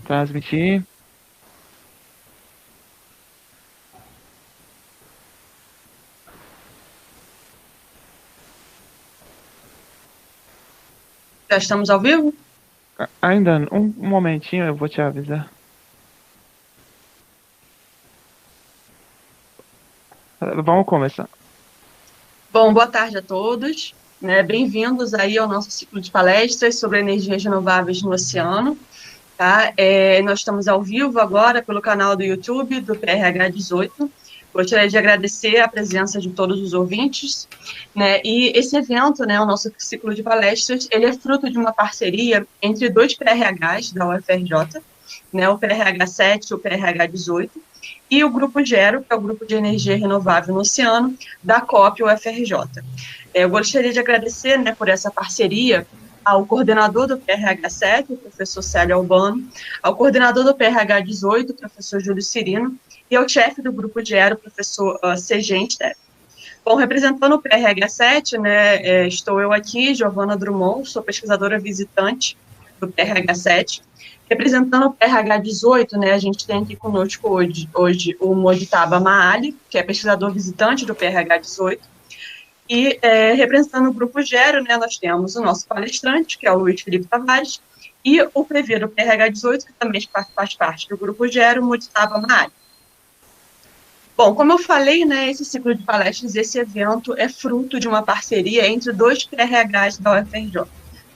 Transmitir. Já estamos ao vivo? Ainda um momentinho, eu vou te avisar. Vamos começar. Bom, boa tarde a todos. Bem-vindos aí ao nosso ciclo de palestras sobre energias renováveis no oceano. Tá? Nós estamos ao vivo agora pelo canal do YouTube do PRH 18. Gostaria de agradecer a presença de todos os ouvintes, né? E esse evento, né, o nosso ciclo de palestras, ele é fruto de uma parceria entre dois PRHs da UFRJ, né, o PRH 7 e o PRH 18, e o Grupo GERO, que é o Grupo de Energia Renovável no Oceano, da COP UFRJ. Eu gostaria de agradecer, né, por essa parceria ao coordenador do PRH 7, o professor Célio Albano, ao coordenador do PRH 18, o professor Júlio Cirino, e ao chefe do Grupo GERO, o professor Segente. Bom, representando o PRH 7, né, estou eu aqui, Giovana Drummond, sou pesquisadora visitante do PRH 7. Representando o PRH 18, né, a gente tem aqui conosco hoje o Mojtaba Maali, que é pesquisador visitante do PRH 18. E representando o Grupo GERO, né, nós temos o nosso palestrante, que é o Luiz Felipe Tavares, e o PV do PRH 18, que também faz parte do Grupo GERO, Mojtaba Maali. Bom, como eu falei, né, esse ciclo de palestras, esse evento é fruto de uma parceria entre dois PRHs da UFRJ.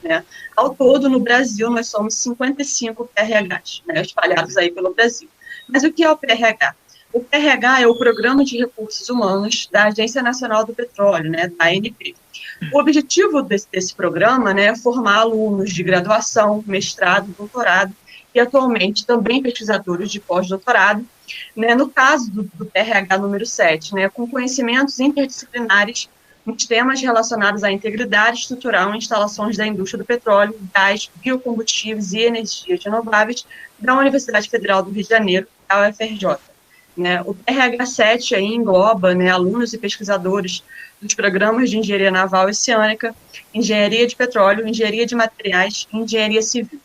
Né? Ao todo, no Brasil, nós somos 55 PRHs, né, espalhados aí pelo Brasil. Mas o que é o PRH? O PRH é o Programa de Recursos Humanos da Agência Nacional do Petróleo, né, da ANP. O objetivo desse programa, né, é formar alunos de graduação, mestrado, doutorado e, atualmente, também pesquisadores de pós-doutorado, né, no caso do PRH número 7, né, com conhecimentos interdisciplinares nos temas relacionados à integridade estrutural em instalações da indústria do petróleo, gás, biocombustíveis e energias renováveis da Universidade Federal do Rio de Janeiro, a UFRJ. Né, o PRH 7 aí engloba, né, alunos e pesquisadores dos programas de engenharia naval e oceânica, engenharia de petróleo, engenharia de materiais e engenharia civil.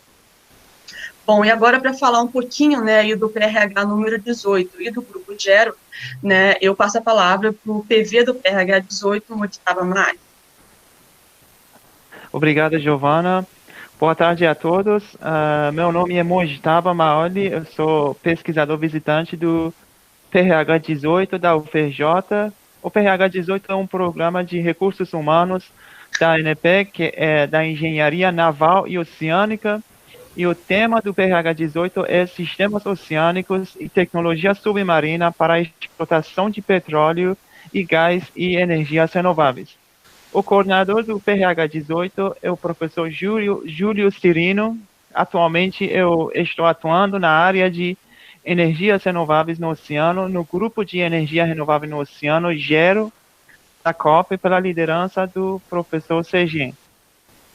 Bom, e agora para falar um pouquinho, né, aí do PRH número 18 e do Grupo GERO, né, eu passo a palavra para o PV do PRH 18, Mojtaba Maali. Obrigado, Giovana. Boa tarde a todos. Meu nome é Mojtaba Maali, eu sou pesquisador visitante do PRH 18 da UFRJ. O PRH 18 é um programa de recursos humanos da ANP, que é da Engenharia Naval e Oceânica, e o tema do PRH 18 é Sistemas Oceânicos e Tecnologia Submarina para a Explotação de Petróleo e Gás e Energias Renováveis. O coordenador do PRH 18 é o professor Júlio Cirino. Atualmente eu estou atuando na área de energias renováveis no oceano, no grupo de energia renovável no oceano, GERO, da COP, pela liderança do professor Segem.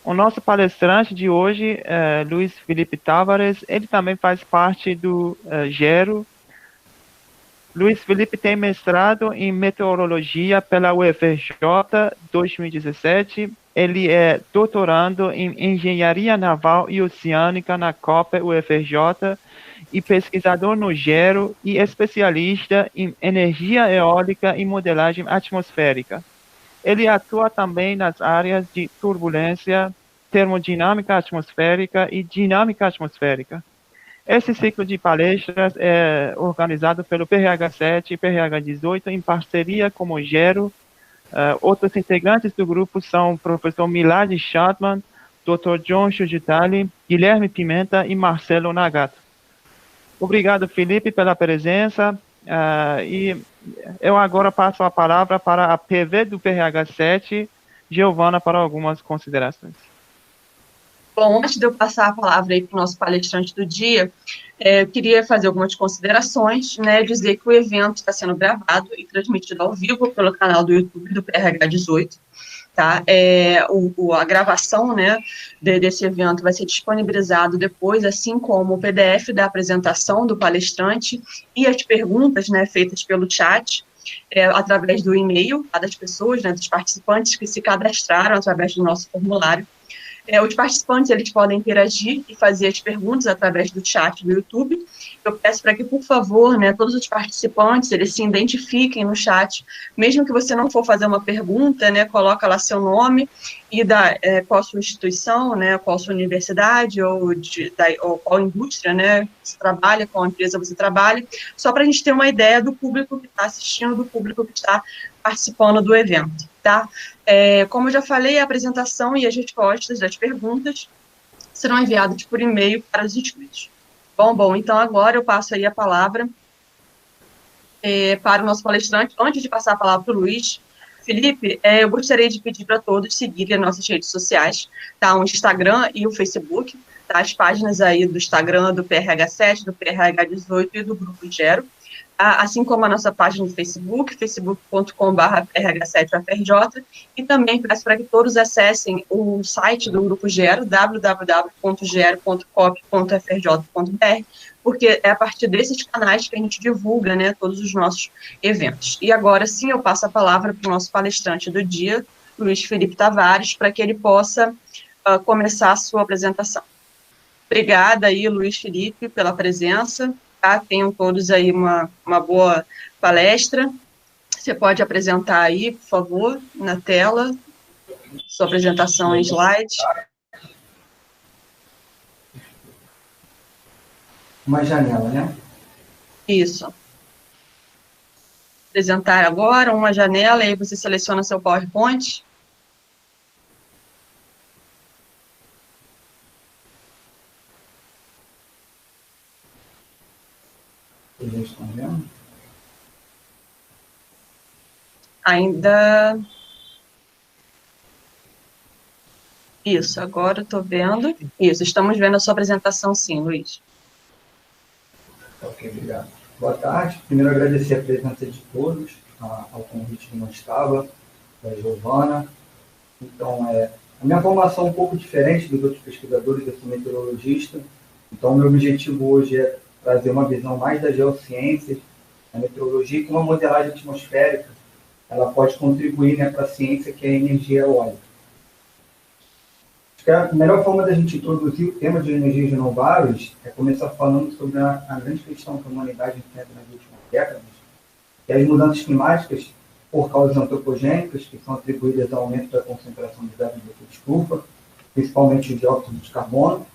O nosso palestrante de hoje é Luiz Felipe Tavares, ele também faz parte do GERO. Luiz Felipe tem mestrado em meteorologia pela UFRJ 2017. Ele é doutorando em engenharia naval e oceânica na COP UFRJ e pesquisador no GERO e especialista em energia eólica e modelagem atmosférica. Ele atua também nas áreas de turbulência, termodinâmica atmosférica e dinâmica atmosférica. Esse ciclo de palestras é organizado pelo PRH 7 e PRH 18 em parceria com o GERO. Outros integrantes do grupo são o professor Milad Schatman, Dr. John Shujitali, Guilherme Pimenta e Marcelo Nagato. Obrigado, Felipe, pela presença. E eu agora passo a palavra para a PV do PRH 7, Giovana, para algumas considerações. Bom, antes de eu passar a palavra aí para o nosso palestrante do dia, eu queria fazer algumas considerações, né, dizer que o evento está sendo gravado e transmitido ao vivo pelo canal do YouTube do PRH 18, tá? A gravação, né, desse evento vai ser disponibilizado depois, assim como o PDF da apresentação do palestrante e as perguntas, né, feitas pelo chat, através do e-mail das pessoas, né, dos participantes que se cadastraram através do nosso formulário. Os participantes, eles podem interagir e fazer as perguntas através do chat do YouTube. Eu peço para que, por favor, né, todos os participantes, eles se identifiquem no chat, mesmo que você não for fazer uma pergunta, né, coloca lá seu nome e qual a sua instituição, né, qual a sua universidade ou qual indústria, né, você trabalha, qual empresa você trabalha, só para a gente ter uma ideia do público que está assistindo, do público que está participando do evento, tá? Como eu já falei, a apresentação e as respostas das perguntas serão enviadas por e-mail para os inscritos. Bom, então agora eu passo aí a palavra para o nosso palestrante. Antes de passar a palavra para o Luiz Felipe, eu gostaria de pedir para todos seguirem as nossas redes sociais, tá? O Instagram e o Facebook, tá? As páginas aí do Instagram, do PRH7, do PRH18 e do Grupo Gero, assim como a nossa página no Facebook, facebook.com/PRH7UFRJ, e também peço para que todos acessem o site do Grupo Gero, www.gero.cop.frj.br, porque é a partir desses canais que a gente divulga, né, todos os nossos eventos. E agora sim eu passo a palavra para o nosso palestrante do dia, Luiz Felipe Tavares, para que ele possa começar a sua apresentação. Obrigada aí, Luiz Felipe, pela presença. Tá? Tenham todos aí uma boa palestra. Você pode apresentar aí, por favor, na tela, sua apresentação em slide. Uma janela, né? Isso. Apresentar agora uma janela, e aí você seleciona seu PowerPoint. Vocês estão vendo? Ainda... Isso, agora eu estou vendo. Isso, estamos vendo a sua apresentação sim, Luiz. Ok, obrigado. Boa tarde. Primeiro, agradecer a presença de todos, ao convite que não estava, da Giovana. Então, a minha formação é um pouco diferente dos outros pesquisadores, eu sou meteorologista. Então, meu objetivo hoje é trazer uma visão mais das geociências, da meteorologia, e com uma modelagem atmosférica, ela pode contribuir, né, para a ciência que é a energia eólica. Acho que a melhor forma da gente introduzir o tema de energias renováveis é começar falando sobre a grande questão que a humanidade enfrenta nas últimas décadas, que é as mudanças climáticas por causas antropogênicas, que são atribuídas ao aumento da concentração de gases de efeito de estufa, principalmente o dióxido de carbono,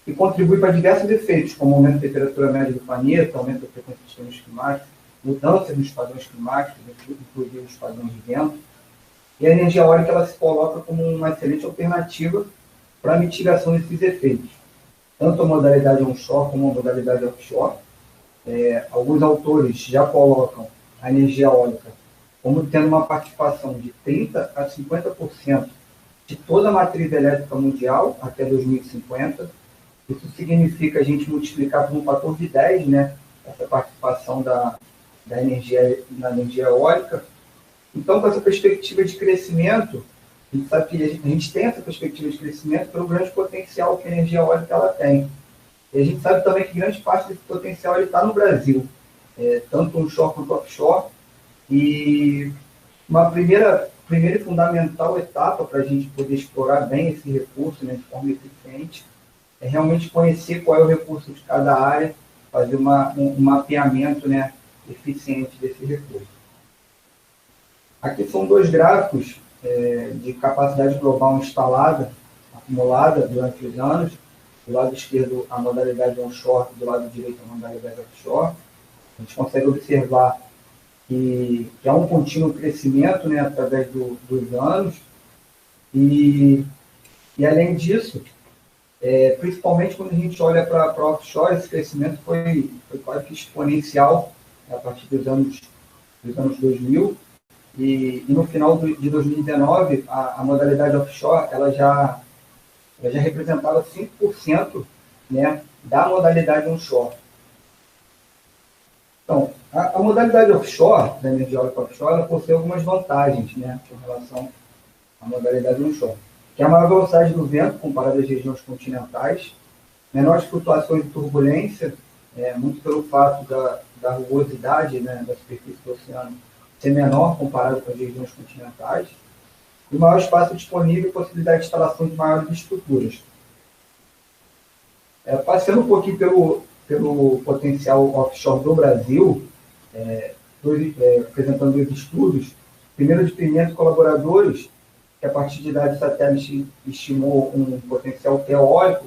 e contribui para diversos efeitos, como aumento da temperatura média do planeta, aumento da frequência dos fenômenos climáticos, mudanças nos padrões climáticos, inclusive os padrões de vento. E a energia eólica ela se coloca como uma excelente alternativa para a mitigação desses efeitos. Tanto a modalidade onshore como a modalidade offshore. Alguns autores já colocam a energia eólica como tendo uma participação de 30% a 50% de toda a matriz elétrica mundial até 2050. Isso significa a gente multiplicar por um fator de 10, né, essa participação da energia na energia eólica. Então, com essa perspectiva de crescimento, a gente sabe que a gente tem essa perspectiva de crescimento pelo grande potencial que a energia eólica ela tem. E a gente sabe também que grande parte desse potencial está no Brasil, tanto onshore quanto offshore. E uma primeira e fundamental etapa para a gente poder explorar bem esse recurso, né, de forma eficiente é realmente conhecer qual é o recurso de cada área, fazer um mapeamento, né, eficiente desse recurso. Aqui são dois gráficos de capacidade global instalada, acumulada durante os anos. Do lado esquerdo, a modalidade onshore, do lado direito, a modalidade offshore. A gente consegue observar que há um contínuo crescimento, né, através dos anos. E além disso, principalmente quando a gente olha para offshore, esse crescimento foi quase que exponencial, né, a partir dos anos 2000. E no final de 2019, a modalidade offshore ela já representava 5%, né, da modalidade onshore. Então, a modalidade offshore, da energia eólica offshore, ela possui algumas vantagens, né, com relação à modalidade onshore, que é a maior velocidade do vento comparada às regiões continentais, menores flutuações de turbulência, muito pelo fato da rugosidade, né, da superfície do oceano ser menor comparado com as regiões continentais, e maior espaço disponível e possibilidade de instalação de maiores estruturas. Passando um pouquinho pelo potencial offshore do Brasil, apresentando dois estudos. Primeiro, de Pimenta Colaboradores, que a partir de dados satélites estimou um potencial teórico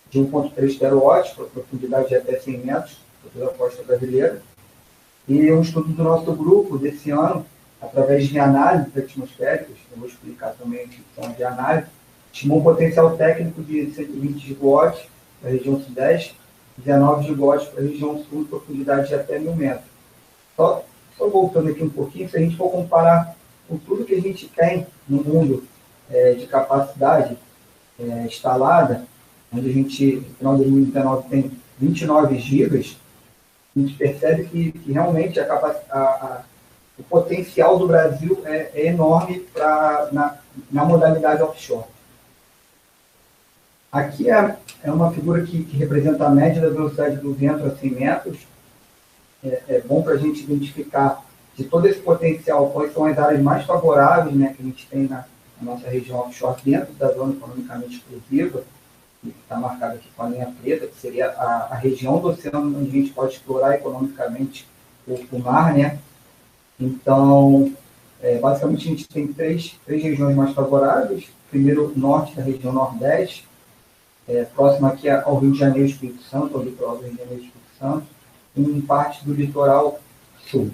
de 1,3 terawatts, para profundidade de até 100 metros, para toda a costa brasileira. E um estudo do nosso grupo, desse ano, através de análises atmosféricas, eu vou explicar também o que são de análise, estimou um potencial técnico de 120 gigawatts para a região sudeste, 19 gigawatts para a região sul, profundidade de até 1.000 metros. Só voltando aqui um pouquinho, se a gente for comparar com tudo que a gente tem no mundo de capacidade instalada, onde a gente, no final de 2019, tem 29 gigas, a gente percebe que realmente o potencial do Brasil é enorme na modalidade offshore. Aqui é uma figura que representa a média da velocidade do vento a 100 metros. É bom para a gente identificar de todo esse potencial quais são as áreas mais favoráveis, né, que a gente tem na nossa região offshore dentro da zona economicamente exclusiva, que está marcada aqui com a linha preta, que seria a região do oceano onde a gente pode explorar economicamente o mar, né? Então, basicamente, a gente tem três regiões mais favoráveis. Primeiro, o norte da região nordeste, próximo aqui ao Rio de Janeiro e Espírito Santo, ao litoral do Rio de Janeiro e Espírito Santo, e em parte do litoral sul.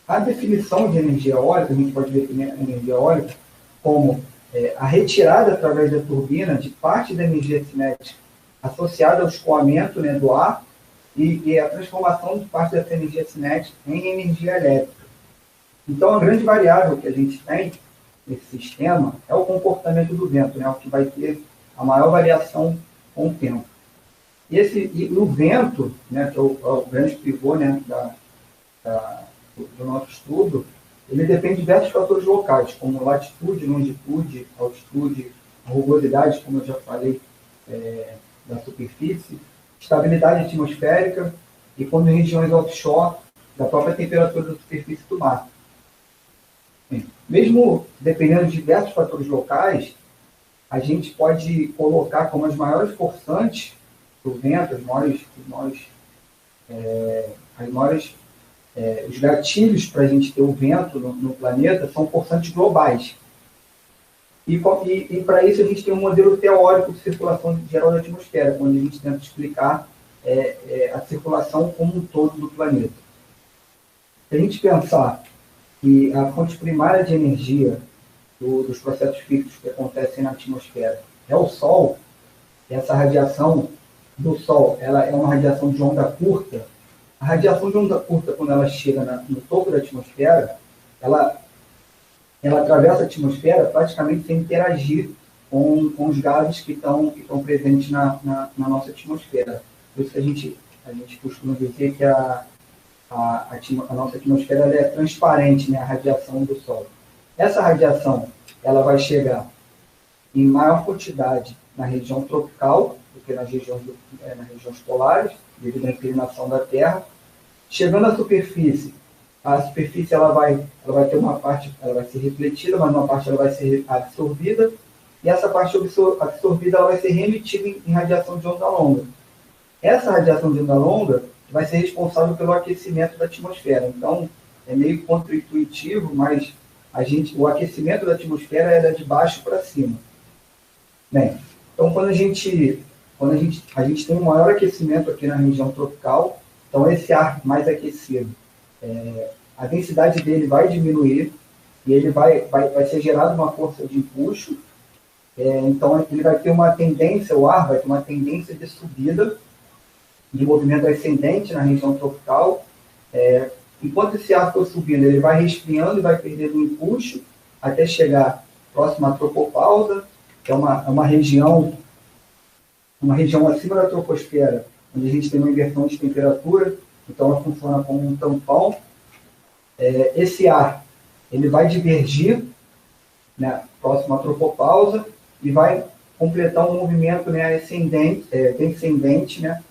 A definição de energia eólica, a gente pode definir a energia eólica como a retirada através da turbina de parte da energia cinética associada ao escoamento, né, do ar e a transformação de parte dessa energia cinética em energia elétrica. Então, a grande variável que a gente tem nesse sistema é o comportamento do vento, né, o que vai ter a maior variação com o tempo. E o vento, né, que é o grande pivô, né, do nosso estudo, ele depende de diversos fatores locais, como latitude, longitude, altitude, rugosidade, como eu já falei, da superfície, estabilidade atmosférica e, quando em regiões offshore, da própria temperatura da superfície do mar. Mesmo dependendo de diversos fatores locais, a gente pode colocar como as maiores forçantes do vento, os gatilhos para a gente ter o vento no planeta são forçantes globais. E para isso a gente tem um modelo teórico de circulação geral da atmosfera, onde a gente tenta explicar a circulação como um todo do planeta. Se a gente pensar que a fonte primária de energia dos processos físicos que acontecem na atmosfera é o Sol, essa radiação do Sol ela é uma radiação de onda curta. A radiação de onda curta, quando ela chega no topo da atmosfera, ela atravessa a atmosfera praticamente sem interagir com os gases que estão presentes na nossa atmosfera. Por isso que a gente costuma dizer que a nossa atmosfera ela é transparente, né, a radiação do Sol. Essa radiação ela vai chegar em maior quantidade na região tropical do que nas regiões polares, devido à inclinação da Terra. Chegando à superfície, a superfície ela vai ter uma parte, ela vai ser refletida, mas uma parte ela vai ser absorvida, e essa parte absorvida ela vai ser reemitida em radiação de onda longa. Essa radiação de onda longa vai ser responsável pelo aquecimento da atmosfera. Então, é meio contraintuitivo, mas o aquecimento da atmosfera é de baixo para cima. Bem, então, quando a gente tem um maior aquecimento aqui na região tropical, então esse ar mais aquecido, a densidade dele vai diminuir e ele vai ser gerado uma força de empuxo. Então ele vai ter uma tendência, o ar vai ter uma tendência de subida, de movimento ascendente na região tropical. Enquanto esse ar for subindo, ele vai resfriando e vai perdendo o empuxo até chegar próximo à tropopausa, que é uma região acima da troposfera, onde a gente tem uma inversão de temperatura, então ela funciona como um tampão. Esse ar ele vai divergir, né, próximo à tropopausa e vai completar um movimento, né, descendente, né,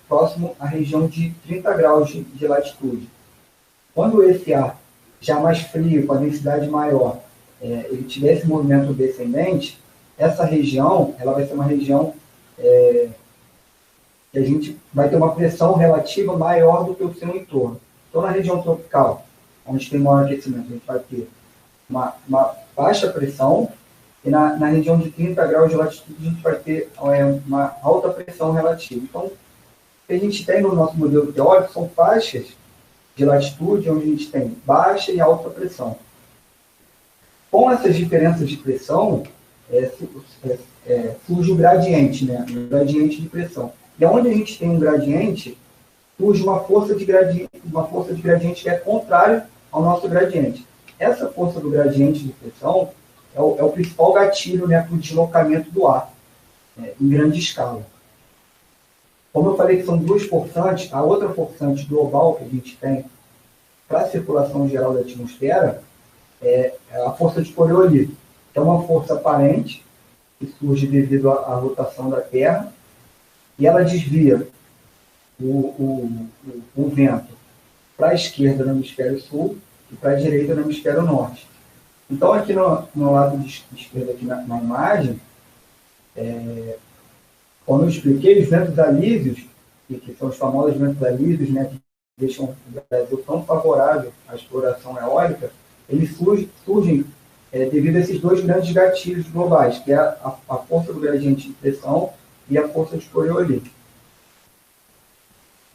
próximo à região de 30 graus de latitude. Quando esse ar já mais frio, com a densidade maior, ele tiver esse movimento descendente, essa região, ela vai ser uma região que a gente vai ter uma pressão relativa maior do que o seu entorno. Então, na região tropical, onde tem maior aquecimento, a gente vai ter uma baixa pressão, e na região de 30 graus de latitude, a gente vai ter uma alta pressão relativa. Então, o que a gente tem no nosso modelo teórico são faixas de latitude, onde a gente tem baixa e alta pressão. Com essas diferenças de pressão, surge o gradiente, né? O gradiente de pressão. E onde a gente tem um gradiente, surge uma força de gradiente que é contrária ao nosso gradiente. Essa força do gradiente de pressão é o principal gatilho, né, para o deslocamento do ar, em grande escala. Como eu falei que são duas forçantes, a outra forçante global que a gente tem para a circulação geral da atmosfera é a força de Coriolis, que é uma força aparente, que surge devido à rotação da Terra, e ela desvia o vento para a esquerda no hemisfério sul e para a direita no hemisfério norte. Então, aqui no lado de esquerda, aqui na imagem, como eu expliquei, os ventos alísios, que são os famosos ventos alísios, né, que deixam o Brasil tão favorável à exploração eólica, eles surgem devido a esses dois grandes gatilhos globais, que é a força do gradiente de pressão e a força de Coriolis.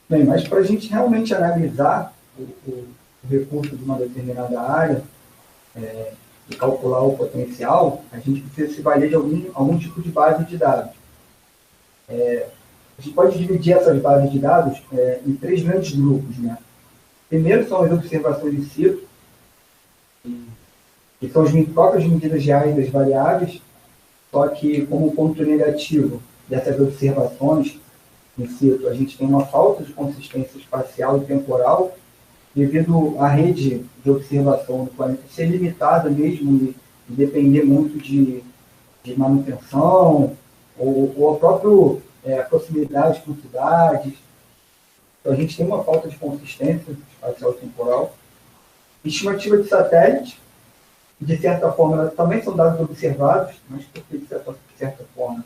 Bem, mas para a gente realmente analisar o recurso de uma determinada área e calcular o potencial, a gente precisa se valer de algum tipo de base de dados. A gente pode dividir essas bases de dados em três grandes grupos, né? Primeiro são as observações in situ, que são as próprias medidas reais das variáveis, só que como ponto negativo dessas observações in situ, a gente tem uma falta de consistência espacial e temporal, devido à rede de observação do planeta ser limitada mesmo e depender muito de manutenção, ou a própria proximidade com cidades. Então, a gente tem uma falta de consistência espacial e temporal. Estimativa de satélite, de certa forma, também são dados observados, mas porque, de certa forma,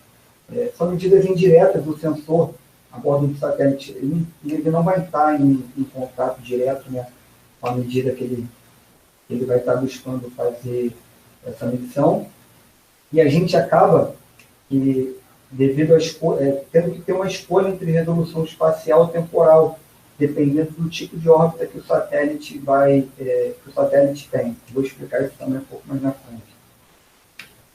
são medidas indiretas do sensor a bordo do satélite. Ele não vai estar em contato direto, né, com a medida que ele vai estar buscando fazer essa medição. E a gente acaba, devido a tendo que ter uma escolha entre resolução espacial e temporal, dependendo do tipo de órbita que o satélite tem. Vou explicar isso também um pouco mais na frente.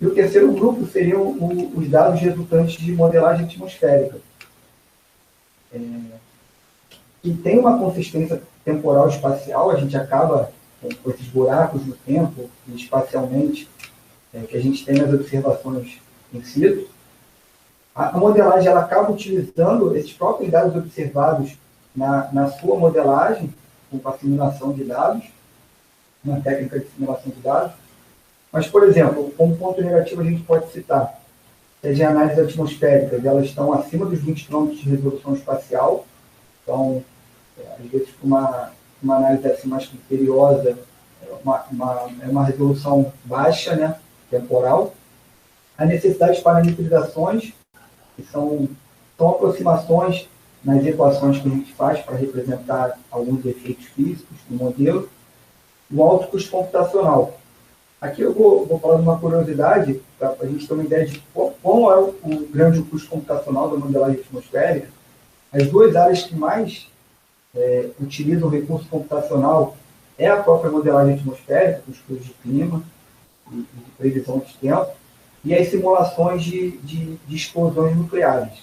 E o terceiro grupo seriam os dados resultantes de modelagem atmosférica, que tem uma consistência temporal e espacial. A gente acaba com esses buracos no tempo e espacialmente que a gente tem nas observações in situ. A modelagem ela acaba utilizando esses próprios dados observados na sua modelagem, com a simulação de dados, uma técnica de simulação de dados. Mas, por exemplo, como ponto negativo a gente pode citar as análises atmosféricas, elas estão acima dos 20 km de resolução espacial. Então, às vezes, uma análise assim mais criteriosa, uma resolução baixa, né, temporal. A necessidade de parametrizações, que são aproximações nas equações que a gente faz para representar alguns efeitos físicos do modelo. O alto custo computacional. Aqui eu vou falar de uma curiosidade, para a gente ter uma ideia de qual é o grande custo computacional da modelagem atmosférica. As duas áreas que mais utilizam recurso computacional é a própria modelagem atmosférica, os estudos de clima e de previsão de tempo, e as simulações de explosões nucleares.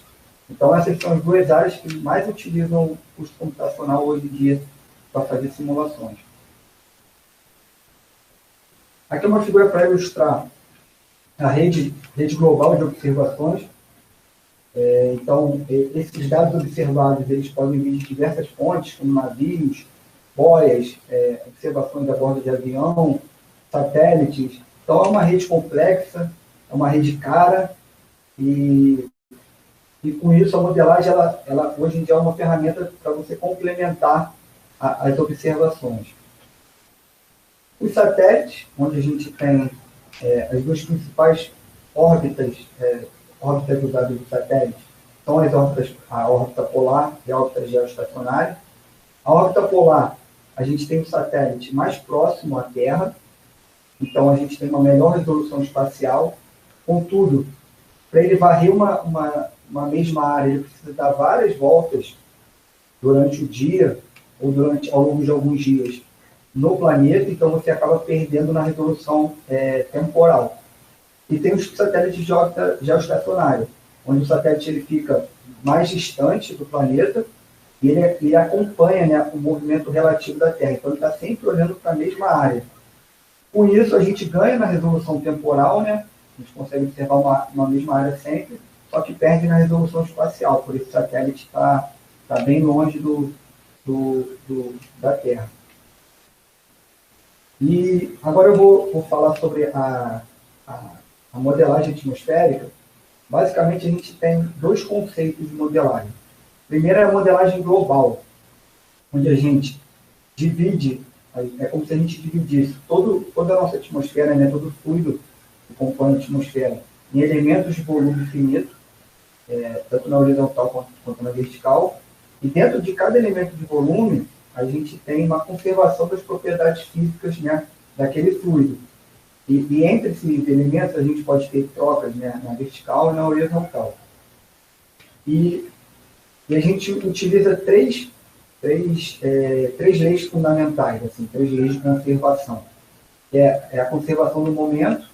Então, essas são as duas áreas que mais utilizam o custo computacional hoje em dia para fazer simulações. Aqui é uma figura para ilustrar a rede global de observações. Então, esses dados observados eles podem vir de diversas fontes, como navios, boias, observações a bordo de avião, satélites. Então, é uma rede complexa, é uma rede cara, e com isso a modelagem, ela hoje em dia é uma ferramenta para você complementar as observações. Os satélites, onde a gente tem as duas principais órbitas usadas dos satélites, são as órbitas, a órbita polar e a órbita geoestacionária. A órbita polar, a gente tem um satélite mais próximo à Terra, então a gente tem uma melhor resolução espacial. Contudo, para ele varrer uma mesma área, ele precisa dar várias voltas durante o dia ou ao longo de alguns dias no planeta, então você acaba perdendo na resolução temporal. E tem os satélites de órbita geoestacionária, onde o satélite ele fica mais distante do planeta e ele acompanha, né, o movimento relativo da Terra. Então ele está sempre olhando para a mesma área. Com isso, a gente ganha na resolução temporal, né? A gente consegue observar uma mesma área sempre, só que perde na resolução espacial, por isso o satélite está bem longe da Terra. E agora eu vou falar sobre a modelagem atmosférica. Basicamente, a gente tem dois conceitos de modelagem. Primeiro é a modelagem global, onde a gente divide, é como se a gente dividisse toda a nossa atmosfera, né, todo o fluido que compõe a atmosfera, em elementos de volume finito, tanto na horizontal quanto na vertical, e dentro de cada elemento de volume, a gente tem uma conservação das propriedades físicas, né, daquele fluido. E entre esses elementos, a gente pode ter trocas, né, na vertical e na horizontal. E a gente utiliza três leis fundamentais, assim, 3 leis de conservação. É a conservação do momento,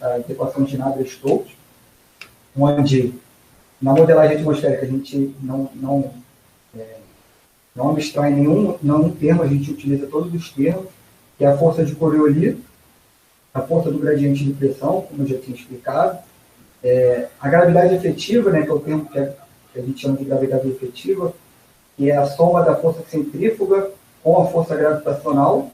a equação de Navier-Stokes, onde na modelagem atmosférica a gente não abstrai nenhum termo, a gente utiliza todos os termos, que é a força de Coriolis, a força do gradiente de pressão, como eu já tinha explicado, a gravidade efetiva, né, que é o termo que a gente chama de gravidade efetiva, que é a soma da força centrífuga com a força gravitacional,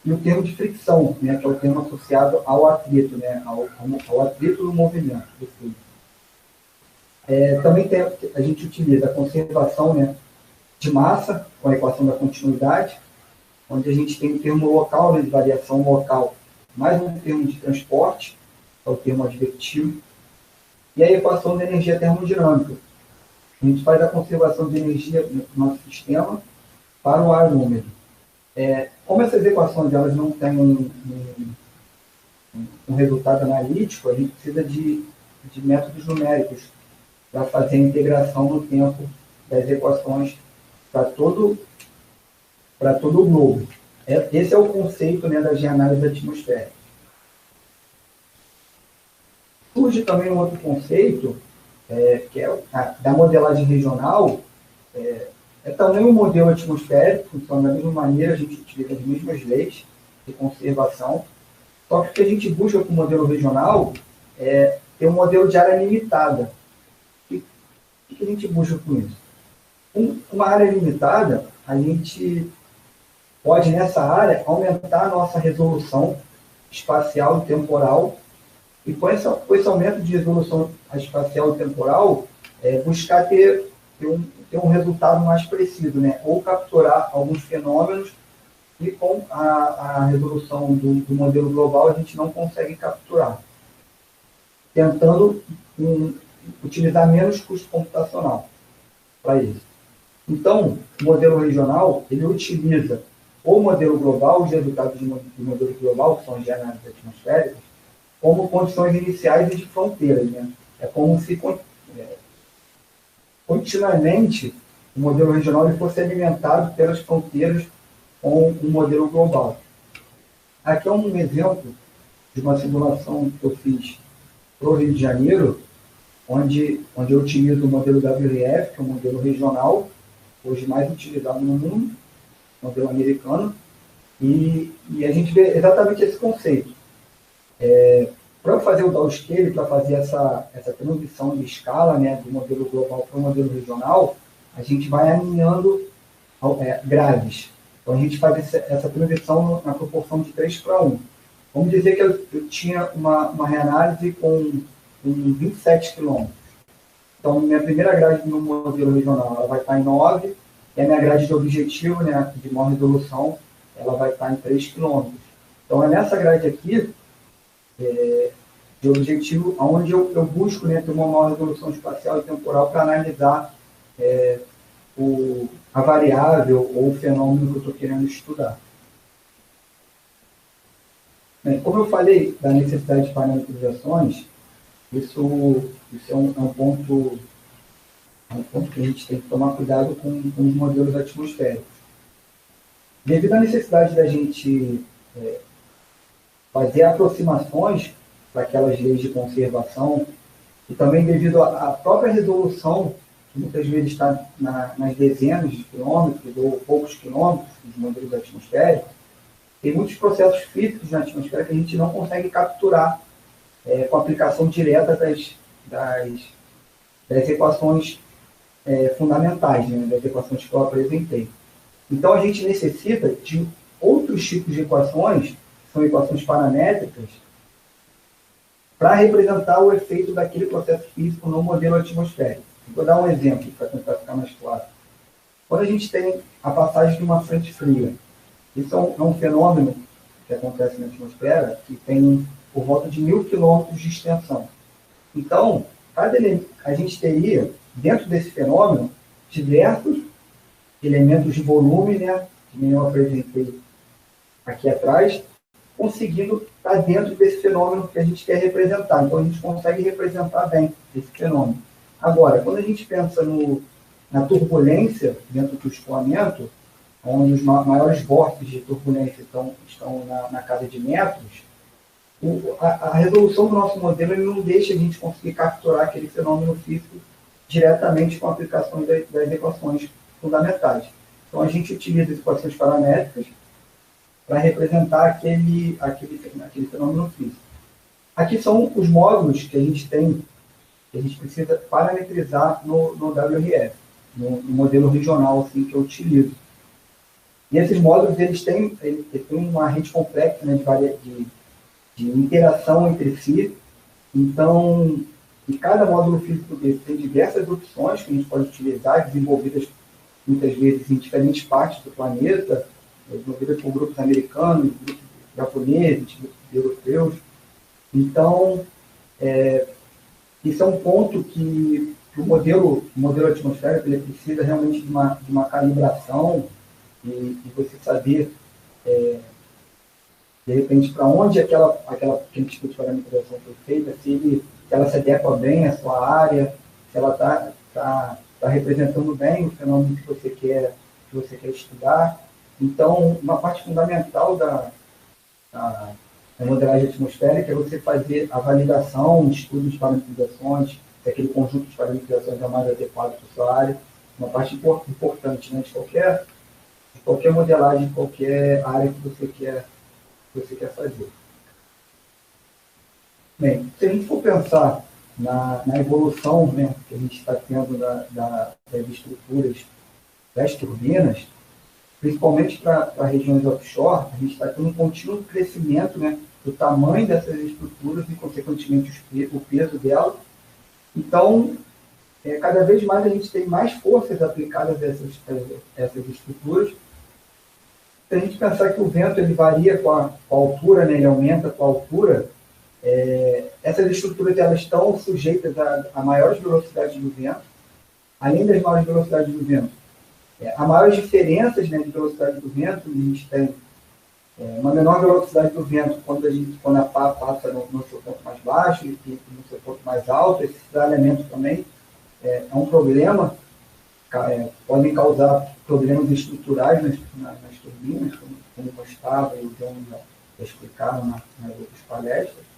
e o termo de fricção, né, que é o termo associado ao atrito, né, ao atrito do movimento do fluido. Também a gente utiliza a conservação, né, de massa, com a equação da continuidade, onde a gente tem o termo local, né, de variação local, mais um termo de transporte, que é o termo advertido, e a equação da energia termodinâmica. A gente faz a conservação de energia no nosso sistema para o ar úmido. Como essas equações elas não têm um resultado analítico, a gente precisa de métodos numéricos para fazer a integração no tempo das equações para todo o globo. Esse é o conceito, né, da geanálise atmosférica. Surge também um outro conceito, que é da modelagem regional. Também um modelo atmosférico, funciona da mesma maneira, a gente utiliza as mesmas leis de conservação, só que o que a gente busca com o modelo regional é ter um modelo de área limitada. O que a gente busca com isso? Uma área limitada, a gente pode, nessa área, aumentar a nossa resolução espacial e temporal, e com esse aumento de resolução espacial e temporal, buscar ter um resultado mais preciso, né? Ou capturar alguns fenômenos e com a resolução do modelo global a gente não consegue capturar, tentando utilizar menos custo computacional para isso. Então, o modelo regional, ele utiliza o modelo global, os resultados do modelo global, que são as análises atmosféricas, como condições iniciais e de fronteiras, né? É como se continuamente o modelo regional ele fosse alimentado pelas fronteiras com o modelo global. Aqui é um exemplo de uma simulação que eu fiz para o Rio de Janeiro, onde eu utilizo o modelo WRF, que é um modelo regional, hoje mais utilizado no mundo, modelo americano, e a gente vê exatamente esse conceito. Para fazer o downscale, para fazer essa transição de escala, né, do modelo global para o modelo regional, a gente vai alinhando grades. Então, a gente faz essa transição na proporção de 3:1. Vamos dizer que eu tinha uma reanálise com 27 km. Então, minha primeira grade no modelo regional ela vai estar em 9, e a minha grade de objetivo, né, de maior resolução, ela vai estar em 3 km. Então, é nessa grade aqui, de objetivo, onde eu busco, né, ter uma maior resolução espacial e temporal para analisar a variável ou o fenômeno que eu estou querendo estudar. Bem, como eu falei da necessidade de parametrizações, isso é um ponto que a gente tem que tomar cuidado com os modelos atmosféricos. Devido à necessidade da gente fazer aproximações para aquelas leis de conservação, e também devido à própria resolução, que muitas vezes está nas dezenas de quilômetros ou poucos quilômetros dos modelos atmosféricos, tem muitos processos físicos na atmosfera que a gente não consegue capturar com a aplicação direta das equações fundamentais, né, das equações que eu apresentei. Então, a gente necessita de outros tipos de equações, que são equações paramétricas, para representar o efeito daquele processo físico no modelo atmosférico. Vou dar um exemplo para tentar ficar mais claro. Quando a gente tem a passagem de uma frente fria, isso é um fenômeno que acontece na atmosfera que tem por volta de 1000 quilômetros de extensão. Então, a gente teria, dentro desse fenômeno, diversos elementos de volume, né, que eu apresentei aqui atrás, conseguindo estar dentro desse fenômeno que a gente quer representar. Então, a gente consegue representar bem esse fenômeno. Agora, quando a gente pensa na turbulência dentro do escoamento, onde os maiores vórtices de turbulência estão na casa de metros, a resolução do nosso modelo ele não deixa a gente conseguir capturar aquele fenômeno físico diretamente com a aplicação das equações fundamentais. Então, a gente utiliza as equações paramétricas para representar aquele fenômeno físico. Aqui são os módulos que a gente tem, que a gente precisa parametrizar no WRF, no modelo regional assim, que eu utilizo. E esses módulos eles têm uma rede complexa, né, de interação entre si. Então, em cada módulo físico desse tem diversas opções que a gente pode utilizar, desenvolvidas muitas vezes em diferentes partes do planeta, desenvolvidas por grupos americanos, grupos japoneses, grupos europeus. Então, isso é um ponto que o modelo atmosférico ele precisa realmente de uma calibração e você saber, de repente, para onde aquele tipo de parametrização foi feita, se ela se adequa bem à sua área, se ela está representando bem o fenômeno que você quer estudar. Então, uma parte fundamental da modelagem atmosférica é você fazer a validação, o estudo de parametrizações, se aquele conjunto de parametrizações é mais adequado para a sua área. Uma parte importante, né, de qualquer modelagem, de qualquer área que você quer fazer. Bem, se a gente for pensar na evolução, né, que a gente está tendo das estruturas das turbinas, principalmente para regiões offshore, a gente está tendo um contínuo crescimento, né, do tamanho dessas estruturas e, consequentemente, o peso delas. Então, cada vez mais a gente tem mais forças aplicadas a essas estruturas. Se a gente pensar que o vento ele varia com a altura, né, ele aumenta com a altura, essas estruturas elas estão sujeitas a maiores velocidades do vento. Além das maiores velocidades do vento, há maiores diferenças, né, de velocidade do vento. A gente tem uma menor velocidade do vento quando a pá passa no seu ponto mais baixo e no seu ponto mais alto. Esses elementos também é um problema, podem causar problemas estruturais nas turbinas, como o Gustavo e o João já explicaram nas outras palestras.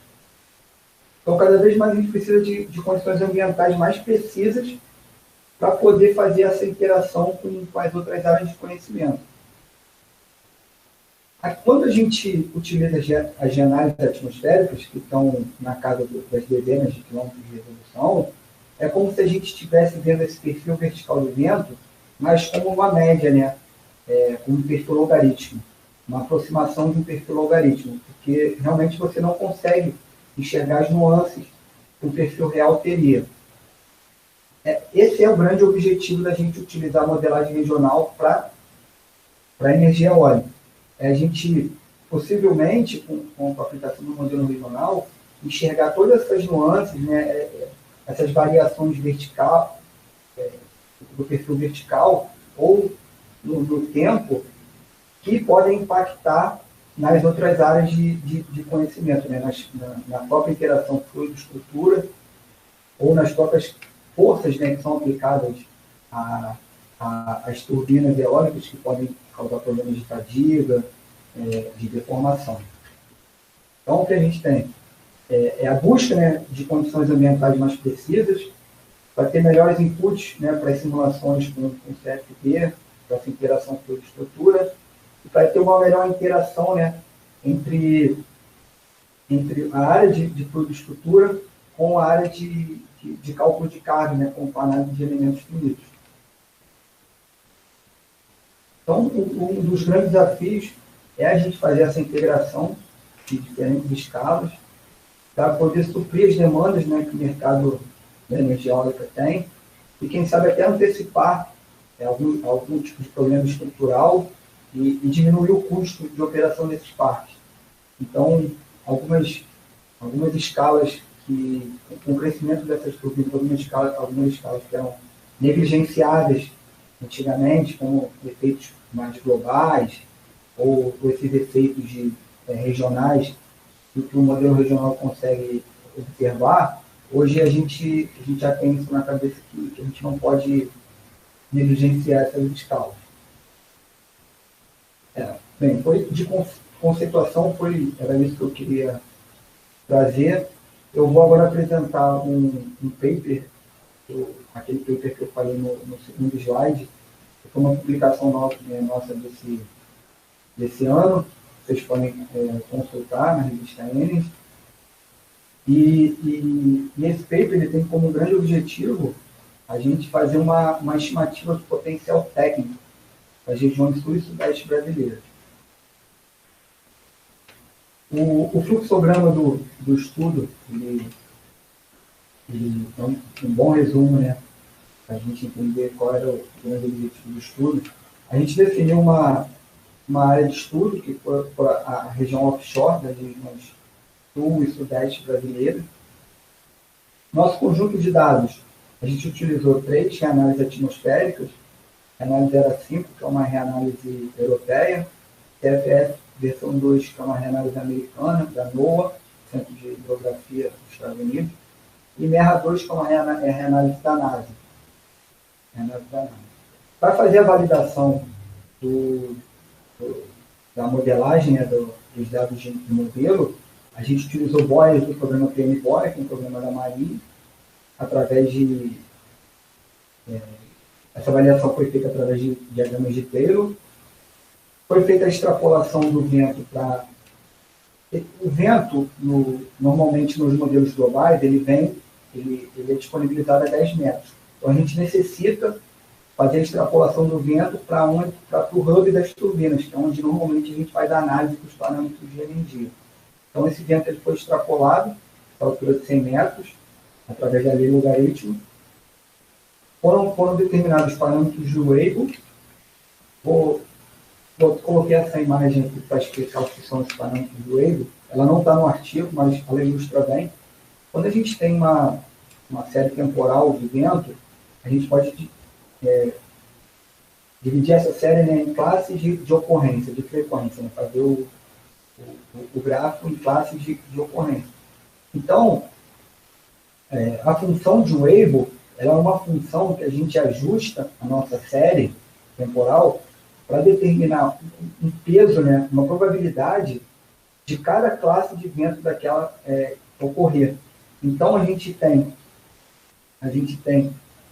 Então, cada vez mais a gente precisa de condições ambientais mais precisas para poder fazer essa interação com as outras áreas de conhecimento. Quando a gente utiliza as análises atmosféricas, que estão na casa das dezenas de quilômetros de resolução, é como se a gente estivesse vendo esse perfil vertical do vento, mas como uma média, né? Como um perfil logarítmico, uma aproximação de um perfil logarítmico, porque realmente você não consegue enxergar as nuances que o perfil real teria. Esse é o grande objetivo da gente utilizar a modelagem regional para energia eólica. A gente possivelmente, com a aplicação do modelo regional, enxergar todas essas nuances, né, essas variações do perfil vertical ou no tempo, que podem impactar nas outras áreas de conhecimento, né, na própria interação fluido-estrutura ou nas próprias forças, né, que são aplicadas às turbinas eólicas, que podem causar problemas de fadiga, de deformação. Então, o que a gente tem é a busca, né, de condições ambientais mais precisas, para ter melhores inputs, né, para as simulações com CFD, para essa interação fluido-estrutura, e para ter uma melhor interação, né, entre a área de fluido-estrutura com a área de cálculo de carga, né, com a análise de elementos finitos. Então, um dos grandes desafios é a gente fazer essa integração de diferentes escalas para poder suprir as demandas, né, que o mercado da energia eólica tem e, quem sabe, até antecipar algum tipo de problema estrutural e diminuir o custo de operação desses parques. Então, algumas escalas que, com o crescimento dessas turbinas, algumas escalas que eram negligenciadas antigamente, como efeitos mais globais, ou esses efeitos regionais que o modelo regional consegue observar, hoje a gente já tem isso na cabeça que a gente não pode negligenciar essas escalas. Bem, de conceituação, era isso que eu queria trazer. Eu vou agora apresentar um paper, aquele paper que eu falei no segundo slide, que foi uma publicação nossa desse ano. Vocês podem consultar na revista Enes. E esse paper ele tem como grande objetivo a gente fazer uma estimativa do potencial técnico das regiões sul e sudeste brasileiras. O fluxograma do estudo, ele é um bom resumo, né, para a gente entender qual era o grande objetivo do estudo. A gente definiu uma área de estudo, que foi a região offshore das regiões sul e sudeste brasileiras. Nosso conjunto de dados, a gente utilizou 3 reanálises atmosféricas, reanálise 05, que é uma reanálise europeia, TFS versão 2, que é uma reanálise americana, da NOAA, Centro de Hidrografia dos Estados Unidos, e MERRA-2, que é uma reanálise da NASA. Para fazer a validação da modelagem, né, dos dados de modelo, a gente utilizou BOIAS do programa PMBOIA, que é um programa da Marinha, através de... essa avaliação foi feita através de diagramas de Taylor. Foi feita a extrapolação do vento para... O vento, normalmente nos modelos globais, ele é disponibilizado a 10 metros. Então, a gente necessita fazer a extrapolação do vento para o hub das turbinas, que é onde normalmente a gente faz a análise dos parâmetros de energia. Então, esse vento ele foi extrapolado a altura de 100 metros, através da lei logaritmo. Foram determinados parâmetros de Weibull. Coloquei essa imagem aqui para explicar o que são os parâmetros do Weibull. Ela não está no artigo, mas ela ilustra bem. Quando a gente tem uma série temporal de vento, a gente pode dividir essa série, né, em classes de ocorrência, de frequência, né, fazer o gráfico em classes de ocorrência. Então, a função de Weibull, ela é uma função que a gente ajusta a nossa série temporal para determinar um peso, né, uma probabilidade de cada classe de vento daquela ocorrer. Então, a gente tem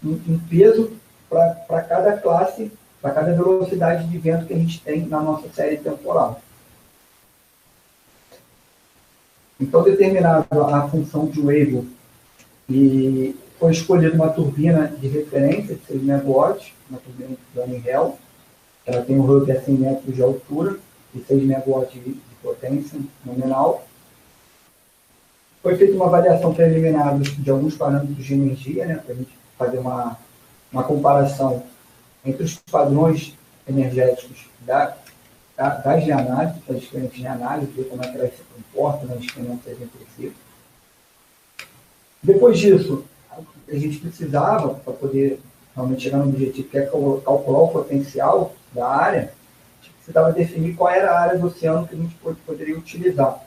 um peso para cada classe, para cada velocidade de vento que a gente tem na nossa série temporal. Então, determinado a função de Weibull, e foi escolhida uma turbina de referência de 6 megawatts, uma turbina da Unihel. Ela tem um hub a 100 metros de altura e 6 megawatts de potência nominal. Foi feita uma avaliação preliminar de alguns parâmetros de energia, né, para a gente fazer uma comparação entre os padrões energéticos da das de análise, das diferentes de análise, ver como é que elas se comportam nas experiências entre si. Depois disso, a gente precisava, para poder realmente chegar no objetivo, que é calcular o potencial da área, a gente precisava definir qual era a área do oceano que a gente poderia utilizar.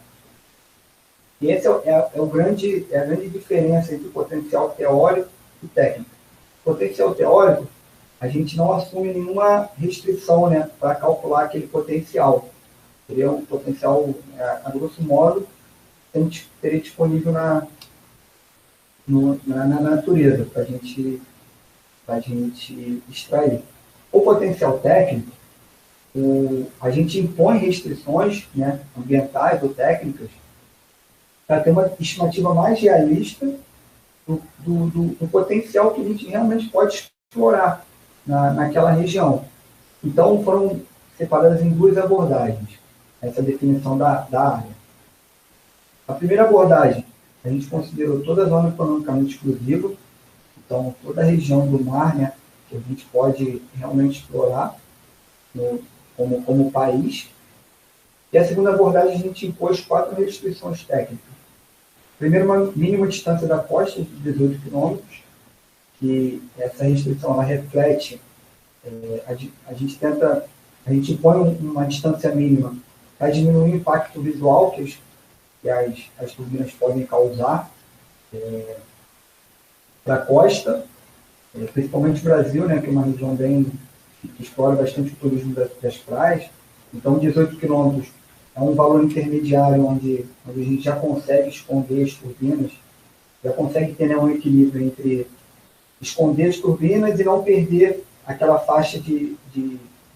E essa é a grande diferença entre o potencial teórico e técnico. O potencial teórico, a gente não assume nenhuma restrição, né, para calcular aquele potencial. Seria um potencial, a grosso modo, que a gente teria disponível na natureza, para a gente extrair. O potencial técnico, a gente impõe restrições, né, ambientais ou técnicas para ter uma estimativa mais realista do potencial que a gente realmente pode explorar naquela região. Então, foram separadas em duas abordagens, essa definição da área. A primeira abordagem, a gente considerou toda a zona economicamente exclusiva, então toda a região do mar, né, que a gente pode realmente explorar como país. E a segunda abordagem, a gente impôs 4 restrições técnicas. Primeiro, uma mínima distância da costa de 18 quilômetros, que essa restrição ela reflete, a gente impõe uma distância mínima para diminuir o impacto visual que as turbinas podem causar para a costa, principalmente o Brasil, né, que é uma região que explora bastante o turismo das praias. Então, 18 quilômetros é um valor intermediário onde a gente já consegue esconder as turbinas, já consegue ter, né, um equilíbrio entre esconder as turbinas e não perder aquela faixa de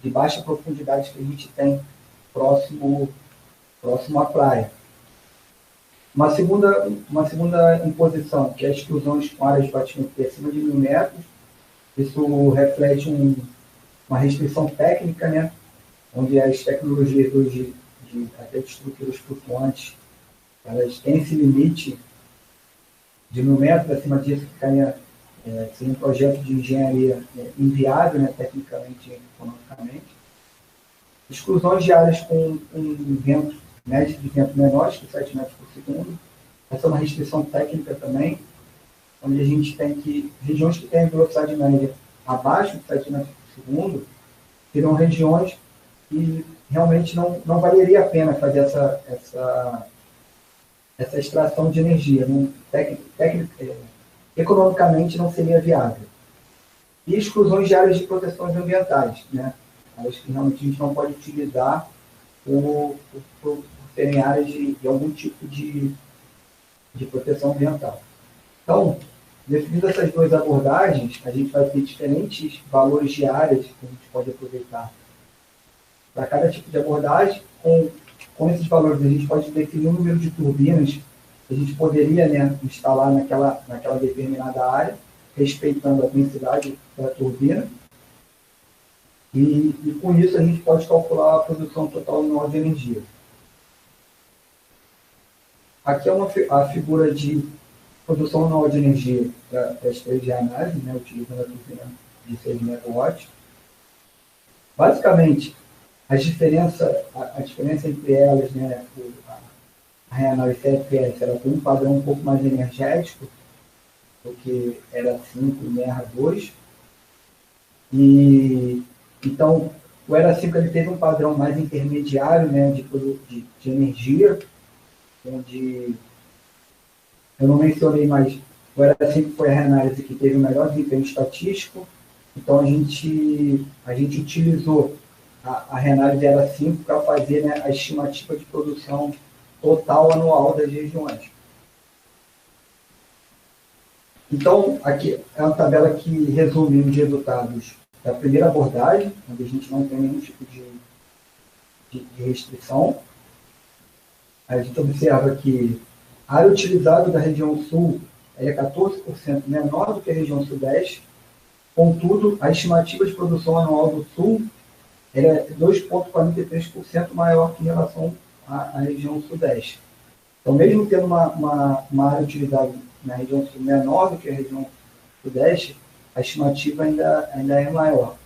baixa profundidade que a gente tem próximo à praia. Uma segunda imposição, que é a exclusão com áreas de batimento acima de 1.000 metros. Isso reflete uma restrição técnica, né, onde as tecnologias hoje, até de estruturas flutuantes, elas têm esse limite de 1.000 metros. Acima disso ficaria seria um projeto de engenharia inviável, né, tecnicamente e economicamente. Exclusões de áreas com vento média de vento menores que 7 metros por segundo. Essa é uma restrição técnica também, onde a gente tem que regiões que têm velocidade média abaixo de 7 metros por segundo serão regiões que realmente não valeria a pena fazer essa extração de energia. Economicamente não seria viável. E exclusões de áreas de proteções ambientais, né? Áreas que realmente a gente não pode utilizar por terem áreas de algum tipo de proteção ambiental. Então, definindo essas duas abordagens, a gente vai ter diferentes valores de áreas que a gente pode aproveitar para cada tipo de abordagem. Com esses valores, a gente pode definir o número de turbinas que a gente poderia, né, instalar naquela determinada área, respeitando a densidade da turbina. E com isso, a gente pode calcular a produção total anual de energia. Aqui é a figura de produção anual de energia para as 3 de análise, né, utilizando a turbina de 6 megawatts. Basicamente, a diferença entre elas, né, a reanálise CFS, ela tem um padrão um pouco mais energético do que era 5 e ERA 2. E então, o ERA 5 ele teve um padrão mais intermediário, né, de energia, onde eu não mencionei, mas o ERA 5 foi a reanálise que teve o melhor desempenho estatístico. Então, a gente utilizou a reanálise ERA 5 para fazer, né, a estimativa de produção total anual das regiões. Então, aqui é uma tabela que resume os resultados da primeira abordagem, onde a gente não tem nenhum tipo de restrição. A gente observa que a área utilizada da região sul é 14% menor do que a região sudeste. Contudo, a estimativa de produção anual do sul é 2,43% maior que em relação à região sudeste. Então, mesmo tendo uma área utilizada na região sul menor do que a região sudeste, a estimativa ainda é maior.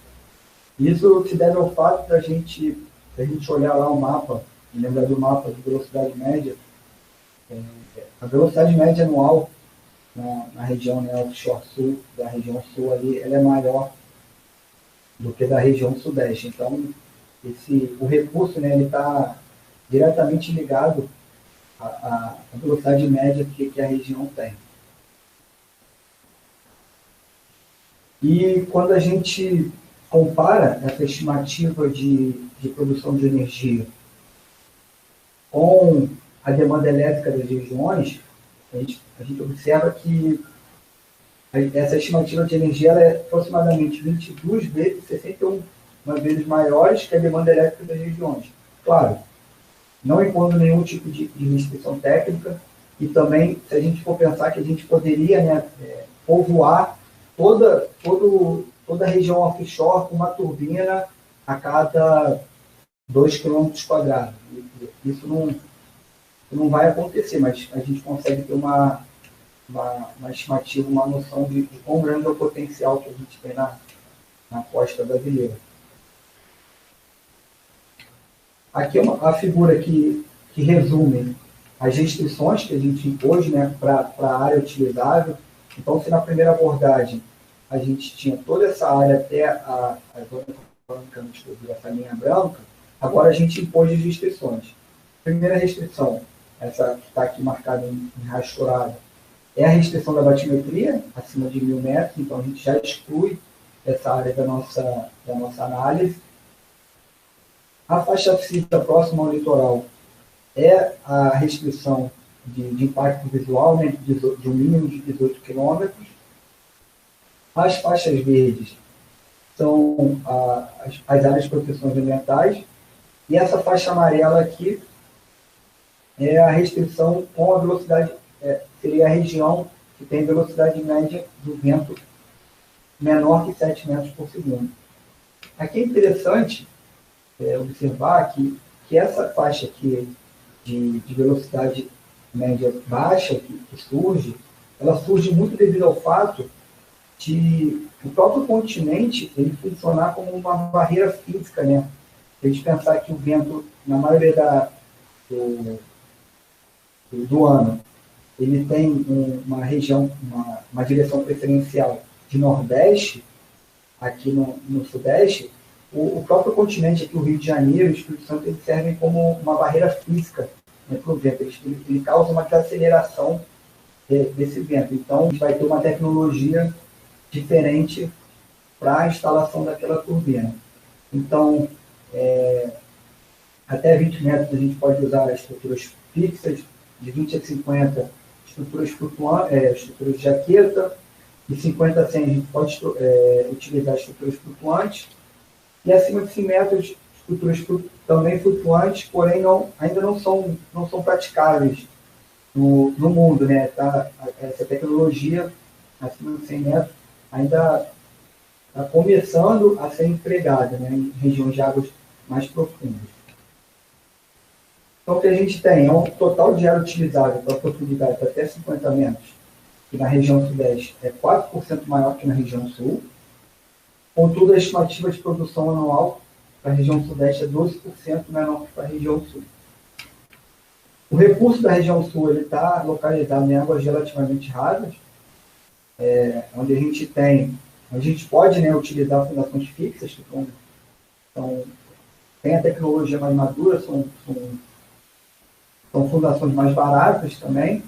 Isso se deve ao fato da gente, se se a gente olhar lá o mapa, lembra do mapa de velocidade média, a velocidade média anual na região, né, offshore sul, da região sul ali, ela é maior do que da região sudeste. Então, o recurso, né, ele está diretamente ligado à velocidade média que a região tem. E quando a gente compara essa estimativa de produção de energia com a demanda elétrica das regiões, a gente observa que essa estimativa de energia ela é aproximadamente 22 vezes, 61 vezes maiores que a demanda elétrica das regiões. Claro, não impondo nenhum tipo de restrição técnica, e também, se a gente for pensar que a gente poderia, né, povoar toda a região offshore com uma turbina a cada 2 km². Isso não vai acontecer, mas a gente consegue ter uma estimativa, uma noção de quão grande é o potencial que a gente tem na costa brasileira. Aqui é a figura que resume as restrições que a gente impôs, né, para a área utilizável. Então, se na primeira abordagem a gente tinha toda essa área até a zona economicamente exclusiva, essa linha branca, agora a gente impôs as restrições. Primeira restrição, essa que está aqui marcada em rasturada, é a restrição da batimetria, acima de 1.000 metros, então a gente já exclui essa área da nossa análise. A faixa física próxima ao litoral é a restrição de impacto visual, né, de um mínimo de 18 quilômetros. As faixas verdes são as áreas de proteções ambientais, e essa faixa amarela aqui é a restrição com a velocidade, seria a região que tem velocidade média do vento menor que 7 metros por segundo. Aqui é interessante observar que essa faixa aqui de velocidade média baixa que surge, ela surge muito devido ao fato de o próprio continente ele funcionar como uma barreira física, né? Se a gente pensar que o vento, na maioria do ano, ele tem uma região, uma direção preferencial de nordeste, aqui no sudeste, o próprio continente, aqui o Rio de Janeiro e o Espírito Santo, eles servem como uma barreira física, né, para o vento. Ele causa uma desaceleração desse vento. Então, a gente vai ter uma tecnologia diferente para a instalação daquela turbina. Então, até 20 metros a gente pode usar estruturas fixas, de 20 a 50 estruturas flutuantes, estruturas de jaqueta, de 50 a 100 a gente pode utilizar estruturas flutuantes, e acima de 100 metros estruturas também flutuantes, porém ainda não são praticáveis no mundo, né? Tá? Essa tecnologia acima de 100 metros ainda está começando a ser empregada, né, em regiões de águas mais profundas. Então, o que a gente tem é um total de área utilizável para profundidade até 50 metros, que na região sudeste é 4% maior que na região sul. Contudo, a estimativa de produção anual para a região sudeste é 12% menor que para a região sul. O recurso da região sul está localizado em águas relativamente rasas, onde a gente pode, né, utilizar fundações fixas, que tem a tecnologia mais madura, são fundações mais baratas também,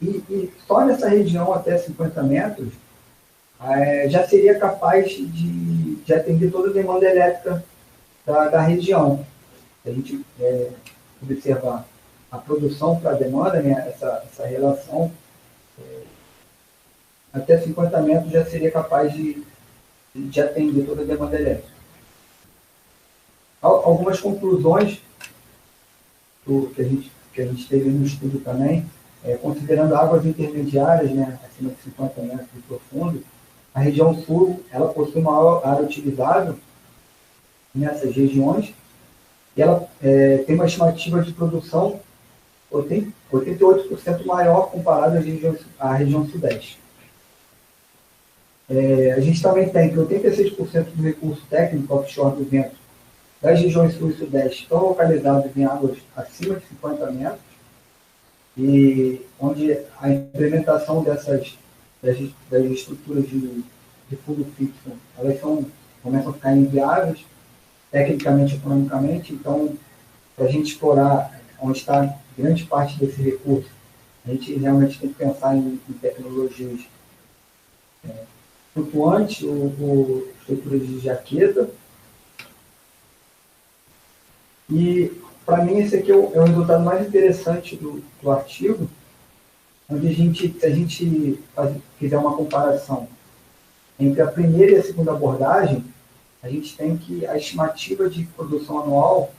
e só nessa região até 50 metros já seria capaz de atender toda a demanda elétrica da região. Se a gente observar a produção para a demanda, né, essa relação, até 50 metros já seria capaz de atender toda a demanda elétrica. Algumas conclusões que a gente teve no estudo também, considerando águas intermediárias, né, acima de 50 metros de profundo, a região sul ela possui maior área utilizável nessas regiões, e ela tem uma estimativa de produção 88% maior comparado à região sudeste. A gente também tem que 86% do recurso técnico offshore do vento das regiões sul e sudeste estão localizados em águas acima de 50 metros, e onde a implementação das estruturas de fundo fixo, elas começam a ficar inviáveis, tecnicamente e economicamente. Então, para a gente explorar onde está grande parte desse recurso, a gente realmente tem que pensar em tecnologias flutuantes, ou estruturas de jaqueta. E, para mim, esse aqui é o resultado mais interessante do artigo, onde se a gente fizer uma comparação entre a primeira e a segunda abordagem, a gente tem que a estimativa de produção anual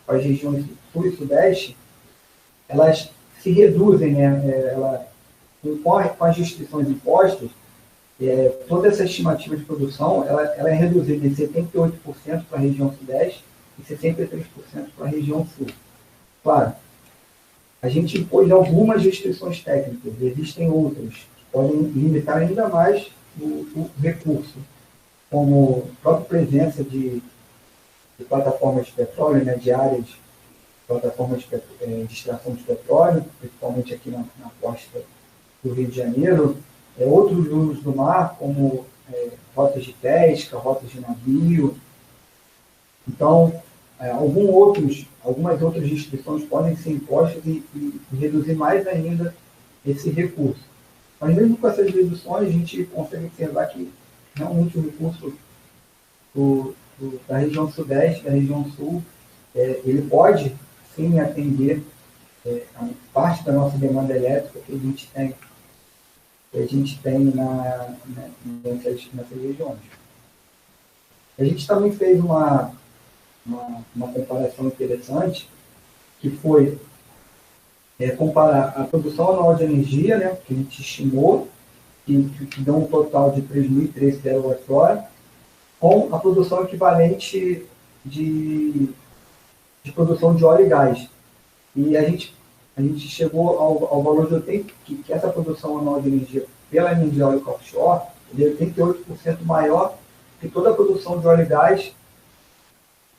para as regiões sul e sudeste, elas se reduzem, né? Com as restrições impostas, toda essa estimativa de produção ela é reduzida em 78% para a região sudeste e 63% para a região sul. Claro, a gente impôs algumas restrições técnicas, existem outras que podem limitar ainda mais o recurso, como a própria presença de plataformas de petróleo, né, de áreas, plataformas de extração de petróleo, principalmente aqui na costa do Rio de Janeiro, outros usos do mar, como rotas de pesca, rotas de navio. Então, algumas outras restrições podem ser impostas e reduzir mais ainda esse recurso. Mas mesmo com essas reduções, a gente consegue observar que realmente o recurso da região sudeste, da região sul, ele pode sim atender a parte da nossa demanda elétrica que a gente tem nessas regiões. A gente também fez uma comparação interessante, que foi comparar a produção anual de energia, né, que a gente estimou, que deu um total de 3.013 terawatt-hora, com a produção equivalente de produção de óleo e gás. E a gente chegou ao valor de 80, que essa produção anual de energia pela energia eólica offshore é 88% maior que toda a produção de óleo e gás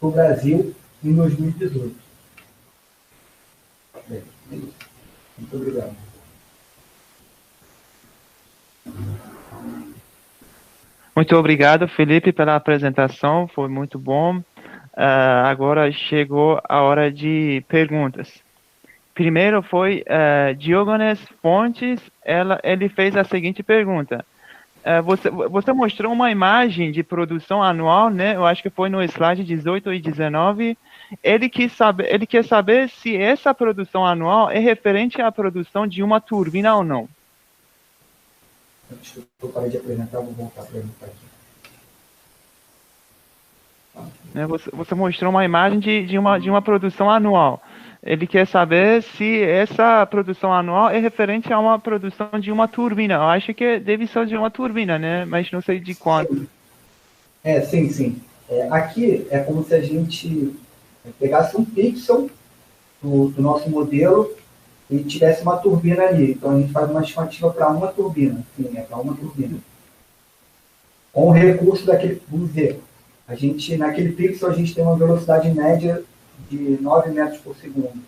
no Brasil em 2018. Bem, é isso. Muito obrigado. Muito obrigado, Felipe, pela apresentação, foi muito bom. Agora chegou a hora de perguntas. Primeiro foi Diógenes Fontes, ele fez a seguinte pergunta. Você mostrou uma imagem de produção anual, né? Eu acho que foi no slide 18 e 19. Ele quer saber se essa produção anual é referente à produção de uma turbina ou não. Eu parei de apresentar, vou voltar para ele aqui. Você mostrou uma imagem de uma produção anual. Ele quer saber se essa produção anual é referente a uma produção de uma turbina. Eu acho que deve ser de uma turbina, né? Mas não sei de quanto. Sim. Aqui é como se a gente pegasse um pixel do nosso modelo e tivesse uma turbina ali. Então a gente faz uma estimativa para uma turbina. Sim, para uma turbina. Com o recurso daquele, vamos dizer, naquele pixel a gente tem uma velocidade média de 9 metros por segundo.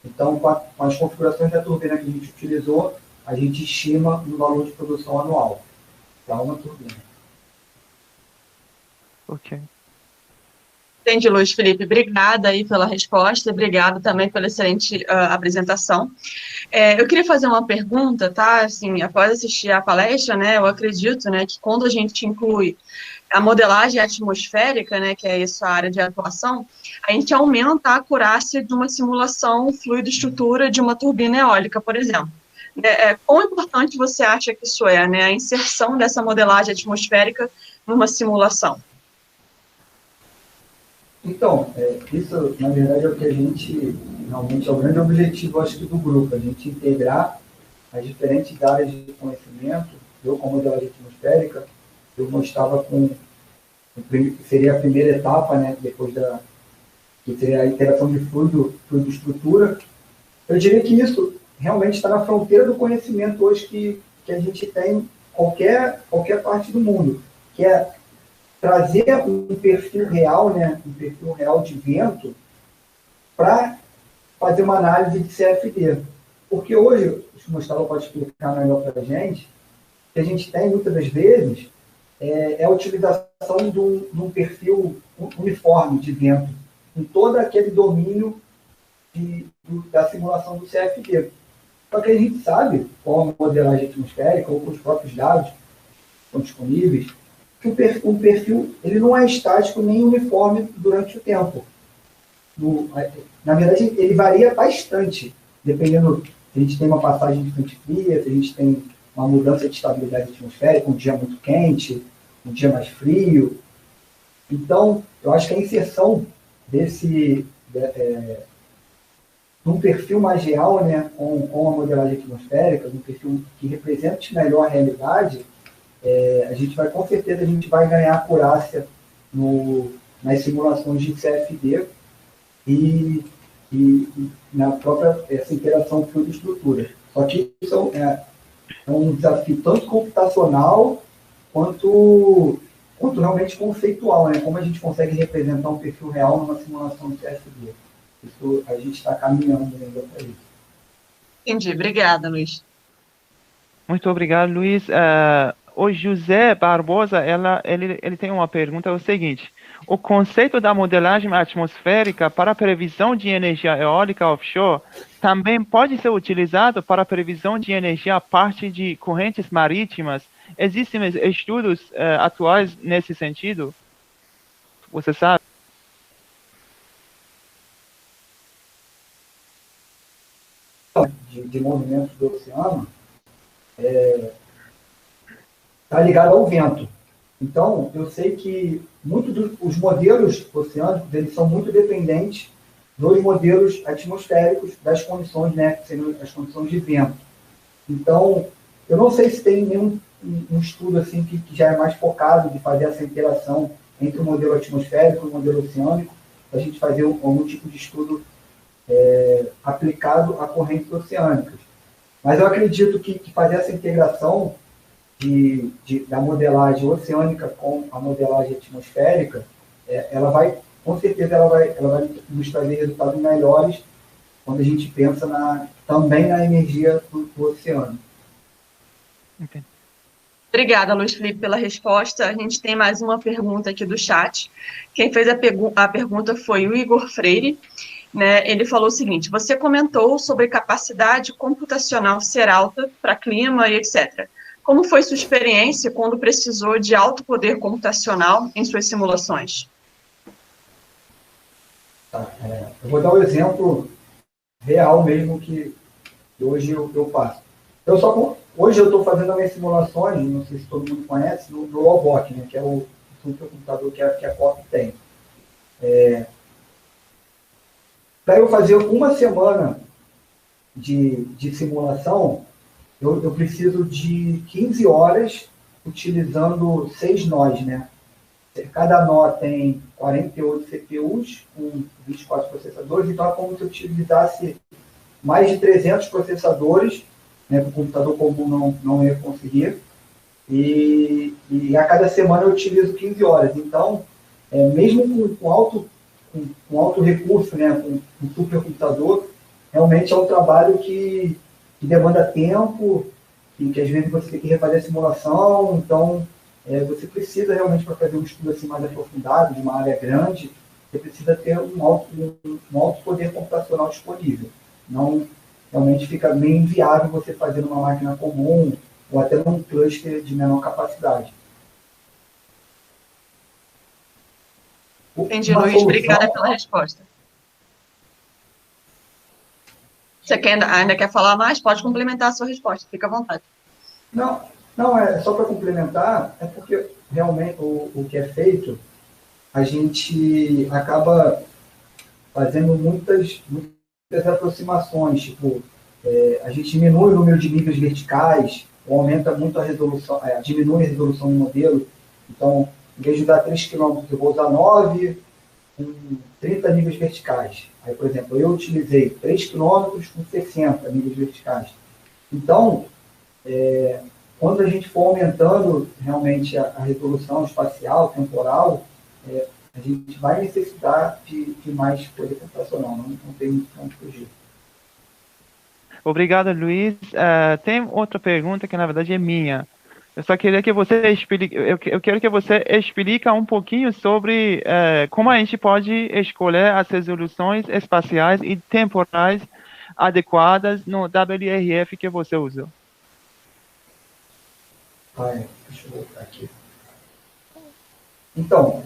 Então, com as configurações da turbina que a gente utilizou, a gente estima um valor de produção anual para uma turbina. Ok. Entendi, Luiz Felipe. Obrigada aí pela resposta, obrigado também pela excelente apresentação. Eu queria fazer uma pergunta, tá? Assim, após assistir a palestra, né, eu acredito, né, que quando a gente inclui a modelagem atmosférica, né, que é essa área de atuação, a gente aumenta a acurácia de uma simulação fluido-estrutura de uma turbina eólica, por exemplo. Quão importante você acha que isso é, né, a inserção dessa modelagem atmosférica numa simulação? Então, isso, na verdade, é o que a gente, realmente, é o grande objetivo, acho que, do grupo, a gente integrar as diferentes áreas de conhecimento. Eu, como modelagem atmosférica, eu mostrava seria a primeira etapa, né, depois que seria a interação de fluido-estrutura. Eu diria que isso realmente está na fronteira do conhecimento hoje que a gente tem em qualquer parte do mundo, que é trazer um perfil real, né, um perfil real de vento, para fazer uma análise de CFD. Porque hoje, o Gustavo pode explicar melhor para a gente, que a gente tem, muitas das vezes, a utilização de um perfil uniforme de vento, em todo aquele domínio da simulação do CFD. Só que a gente sabe, com a modelagem atmosférica, ou com os próprios dados que estão disponíveis, que um perfil ele não é estático nem uniforme durante o tempo. Na verdade, ele varia bastante, dependendo se a gente tem uma passagem de frente fria, se a gente tem uma mudança de estabilidade atmosférica, um dia muito quente, um dia mais frio. Então, eu acho que a inserção de um perfil mais real, né, com a modelagem atmosférica, um perfil que represente melhor a realidade, com certeza a gente vai ganhar acurácia nas simulações de CFD e na própria essa interação fluido-estrutura. Só que isso é um desafio tanto computacional quanto realmente conceitual, né? Como a gente consegue representar um perfil real numa simulação de CFD. Isso a gente está caminhando ainda para isso. Entendi. Obrigada, Luiz. Muito obrigado, Luiz. O José Barbosa, ele tem uma pergunta, é o seguinte: o conceito da modelagem atmosférica para a previsão de energia eólica offshore também pode ser utilizado para a previsão de energia a partir de correntes marítimas? Existem estudos atuais nesse sentido? Você sabe? De movimentos do oceano está ligado ao vento. Então, eu sei que os modelos oceânicos eles são muito dependentes dos modelos atmosféricos, das condições, né, que seriam as condições de vento. Então, eu não sei se tem nenhum um estudo assim que já é mais focado de fazer essa interação entre o modelo atmosférico e o modelo oceânico, para a gente fazer algum tipo de estudo aplicado a correntes oceânicas. Mas eu acredito que fazer essa integração da modelagem oceânica com a modelagem atmosférica, com certeza ela vai nos trazer resultados melhores quando a gente pensa também na energia do oceano. Entendi. Obrigada, Luiz Felipe, pela resposta. A gente tem mais uma pergunta aqui do chat. Quem fez a pergunta foi o Igor Freire. Né? Ele falou o seguinte: você comentou sobre capacidade computacional ser alta para clima e etc. Como foi sua experiência quando precisou de alto poder computacional em suas simulações? Eu vou dar um exemplo real mesmo que hoje eu faço. Hoje eu estou fazendo as minhas simulações, não sei se todo mundo conhece, no OVOC, né, que é o supercomputador que a COP tem. Para eu fazer uma semana de simulação, eu preciso de 15 horas utilizando 6 nós, né? Cada nó tem 48 CPUs com 24 processadores, então é como se eu utilizasse mais de 300 processadores, né? O computador comum não ia conseguir, e a cada semana eu utilizo 15 horas. Então, mesmo com alto recurso, né? Com supercomputador, realmente é um trabalho que demanda tempo, e que às vezes você tem que refazer a simulação, então você precisa realmente, para fazer um estudo assim mais aprofundado, de uma área grande, você precisa ter um alto poder computacional disponível. Não, realmente fica meio inviável você fazer numa máquina comum, ou até num cluster de menor capacidade. Entendi, Luiz. Obrigada pela resposta. Você ainda quer falar mais? Pode complementar a sua resposta, fica à vontade. Não, é só para complementar, é porque realmente o que é feito, a gente acaba fazendo muitas aproximações, tipo, a gente diminui o número de níveis verticais, ou aumenta muito a resolução, diminui a resolução do modelo. Então, em vez de usar 3 km, eu vou usar 9 com 30 níveis verticais. Aí, por exemplo, eu utilizei 3 km com 60 níveis verticais. Então, quando a gente for aumentando realmente a resolução espacial, temporal, a gente vai necessitar de mais coisa computacional, não tem muito como fugir. Obrigado, Luiz. Tem outra pergunta que, na verdade, é minha. Eu só queria que você explique, eu quero que você explique um pouquinho sobre como a gente pode escolher as resoluções espaciais e temporais adequadas no WRF que você usou. Deixa eu voltar aqui. Então,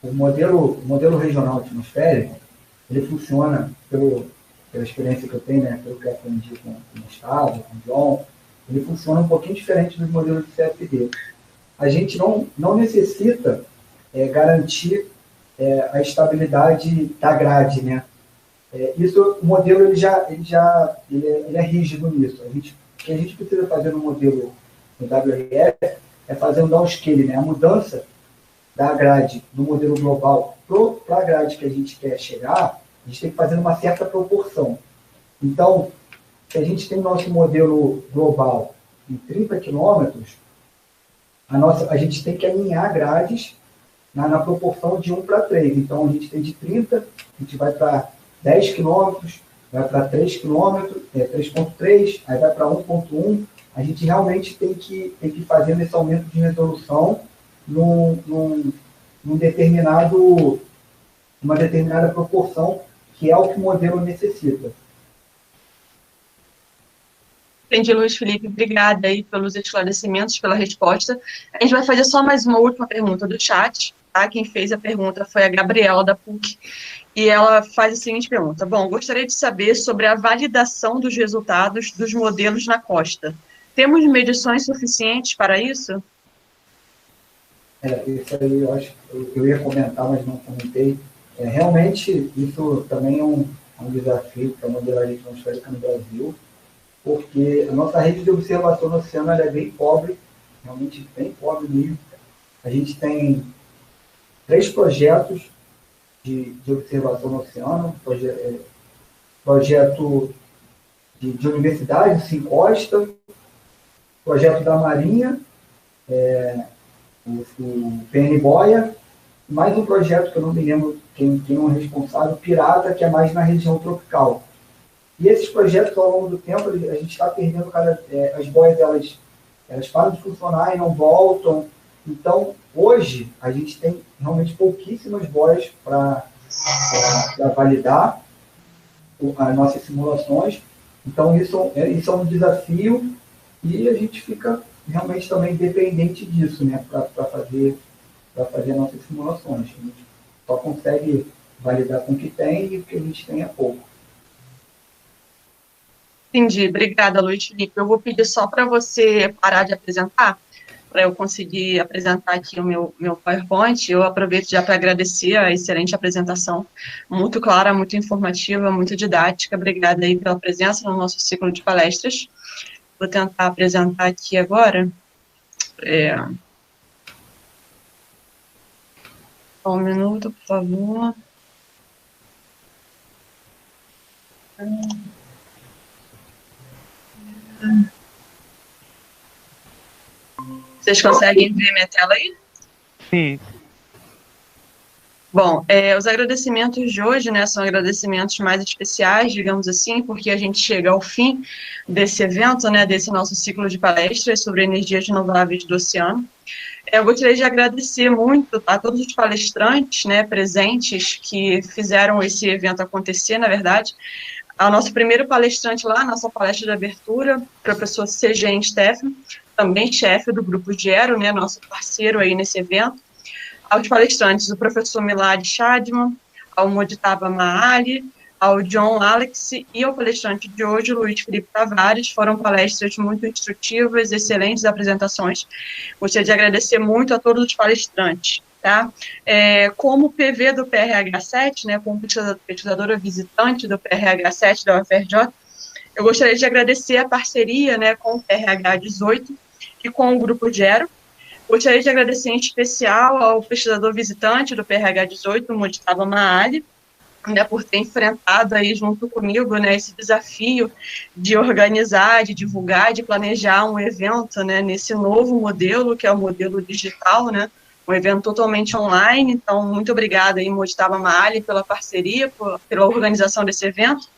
o modelo regional atmosférico, ele funciona pela experiência que eu tenho, né, pelo que eu aprendi com o Gustavo, com o John, ele funciona um pouquinho diferente dos modelos de CFD. A gente não necessita garantir a estabilidade da grade, né? O modelo ele é rígido nisso. O que a gente precisa fazer no modelo do WRF é fazer um downscale, né? A mudança da grade do modelo global para a grade que a gente quer chegar, a gente tem que fazer uma certa proporção. Então, se a gente tem nosso modelo global em 30 quilômetros, a gente tem que alinhar grades na proporção de 1 para 3. Então, a gente tem de 30, a gente vai para 10 quilômetros, vai para 3 quilômetros, 3.3, aí vai para 1.1. A gente realmente tem que fazer esse aumento de resolução numa determinada proporção, que é o que o modelo necessita. Entendi, Luiz Felipe. Obrigada aí pelos esclarecimentos, pela resposta. A gente vai fazer só mais uma última pergunta do chat. Tá? Quem fez a pergunta foi a Gabriela, da PUC, e ela faz a seguinte pergunta. Bom, gostaria de saber sobre a validação dos resultados dos modelos na costa. Temos medições suficientes para isso? Isso aí eu acho que eu ia comentar, mas não comentei. Realmente, isso também é um desafio para a modelagem atmosférica no Brasil, porque a nossa rede de observação no oceano é bem pobre, realmente bem pobre mesmo. A gente tem 3 projetos de observação no oceano, projeto de universidade, Sincosta, projeto da Marinha, o PN Boia, mais um projeto que eu não me lembro quem é o responsável, Pirata, que é mais na região tropical. E esses projetos, ao longo do tempo, a gente está perdendo as boias, elas param de funcionar e não voltam. Então, hoje, a gente tem realmente pouquíssimas boias para validar as nossas simulações. Então, isso é um desafio e a gente fica realmente também dependente disso, né, para fazer nossas simulações. A gente só consegue validar com o que tem e o que a gente tem é pouco. Entendi. Obrigada, Luiz Felipe. Eu vou pedir só para você parar de apresentar, para eu conseguir apresentar aqui o meu PowerPoint. Eu aproveito já para agradecer a excelente apresentação, muito clara, muito informativa, muito didática. Obrigada aí pela presença no nosso ciclo de palestras. Vou tentar apresentar aqui agora. Só um minuto, por favor. Vocês conseguem ver minha tela aí? Sim. Bom, os agradecimentos de hoje, né, são agradecimentos mais especiais, digamos assim, porque a gente chega ao fim desse evento, né, desse nosso ciclo de palestras sobre energias renováveis do oceano. Eu gostaria de agradecer muito a todos os palestrantes, né, presentes, que fizeram esse evento acontecer, na verdade. Ao nosso primeiro palestrante lá, nossa palestra de abertura, professor C.G. Steffen, também chefe do Grupo Gero, né, nosso parceiro aí nesse evento. Aos palestrantes, o professor Milad Shadman, ao Mojtaba Maali, ao John Alex e ao palestrante de hoje, Luiz Felipe Tavares. Foram palestras muito instrutivas, excelentes apresentações. Gostaria de agradecer muito a todos os palestrantes. Tá? Como PV do PRH7, né, como pesquisadora visitante do PRH7 da UFRJ, eu gostaria de agradecer a parceria, né, com o PRH18 e com o Grupo Gero. Gostaria de agradecer em especial ao pesquisador visitante do PRH18, o Mojtaba Maali, né, por ter enfrentado aí junto comigo, né, esse desafio de organizar, de divulgar, de planejar um evento, né, nesse novo modelo, que é o modelo digital, né, um evento totalmente online. Então, muito obrigada aí, Mojtaba Maali, pela parceria, pela organização desse evento.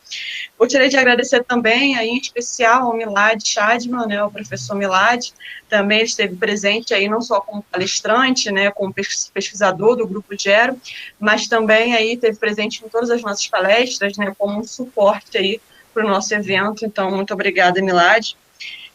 Gostaria de agradecer também, aí, em especial, ao Milad Shadman, né, o professor Milad, também esteve presente aí não só como palestrante, né, como pesquisador do Grupo Gero, mas também aí esteve presente em todas as nossas palestras, né, como um suporte aí para o nosso evento. Então, muito obrigada, Milad.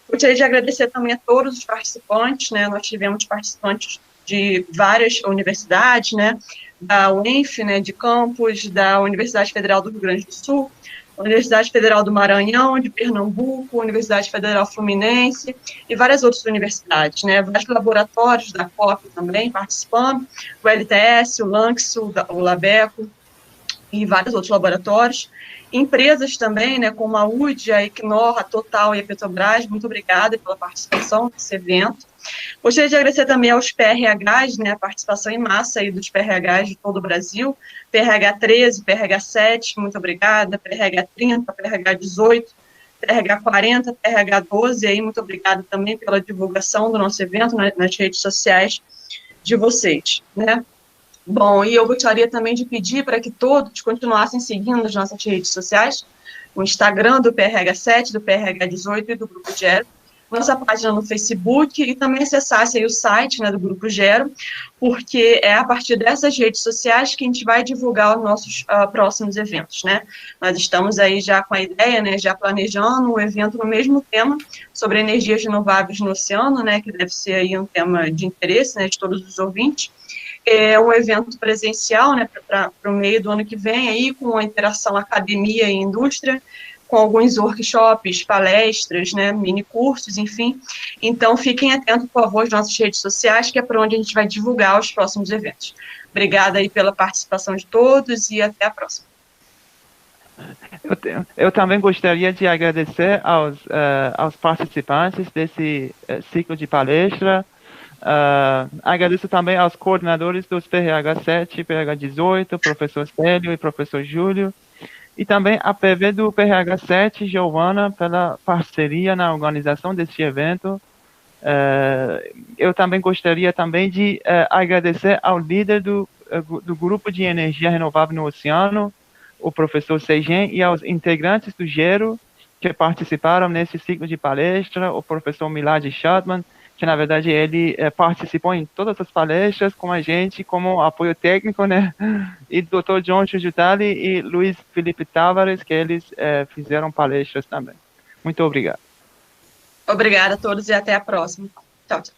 Gostaria de agradecer também a todos os participantes, né, nós tivemos participantes de várias universidades, né, da UENF, né, de Campos, da Universidade Federal do Rio Grande do Sul, Universidade Federal do Maranhão, de Pernambuco, Universidade Federal Fluminense e várias outras universidades, né, vários laboratórios da COP também participando, o LTS, o LANX, o LABECO e vários outros laboratórios. Empresas também, né, como a UD, a Equinor, a Total e a Petrobras, muito obrigada pela participação nesse evento. Gostaria de agradecer também aos PRHs, né, a participação em massa aí dos PRHs de todo o Brasil, PRH 13, PRH 7, muito obrigada, PRH 30, PRH 18, PRH 40, PRH 12, aí, muito obrigada também pela divulgação do nosso evento nas redes sociais de vocês, né. Bom, e eu gostaria também de pedir para que todos continuassem seguindo as nossas redes sociais, o Instagram do PRH 7, do PRH 18 e do Grupo Gero, nossa página no Facebook e também acessasse aí o site, né, do Grupo Gero, porque é a partir dessas redes sociais que a gente vai divulgar os nossos próximos eventos, né. Nós estamos aí já com a ideia, né, já planejando um evento no mesmo tema, sobre energias renováveis no oceano, né, que deve ser aí um tema de interesse, né, de todos os ouvintes. É um evento presencial, né, para o meio do ano que vem, aí, com a interação academia e indústria, com alguns workshops, palestras, né, mini cursos, enfim. Então, fiquem atentos, por favor, às nossas redes sociais, que é para onde a gente vai divulgar os próximos eventos. Obrigada aí pela participação de todos e até a próxima. Eu também gostaria de agradecer aos participantes desse ciclo de palestra. Agradeço também aos coordenadores dos PRH 7 e PRH 18, professor Célio e professor Júlio, e também a PV do PRH 7, Giovana, pela parceria na organização deste evento. Eu também gostaria também de agradecer ao líder do Grupo de Energia Renovável no Oceano, o professor Seigen, e aos integrantes do Gero, que participaram nesse ciclo de palestra, o professor Milad Shadman, que na verdade ele participou em todas as palestras com a gente como apoio técnico, né? E o Dr. John Chujutali e Luiz Felipe Tavares, que eles fizeram palestras também. Muito obrigado. Obrigada a todos e até a próxima. Tchau, tchau.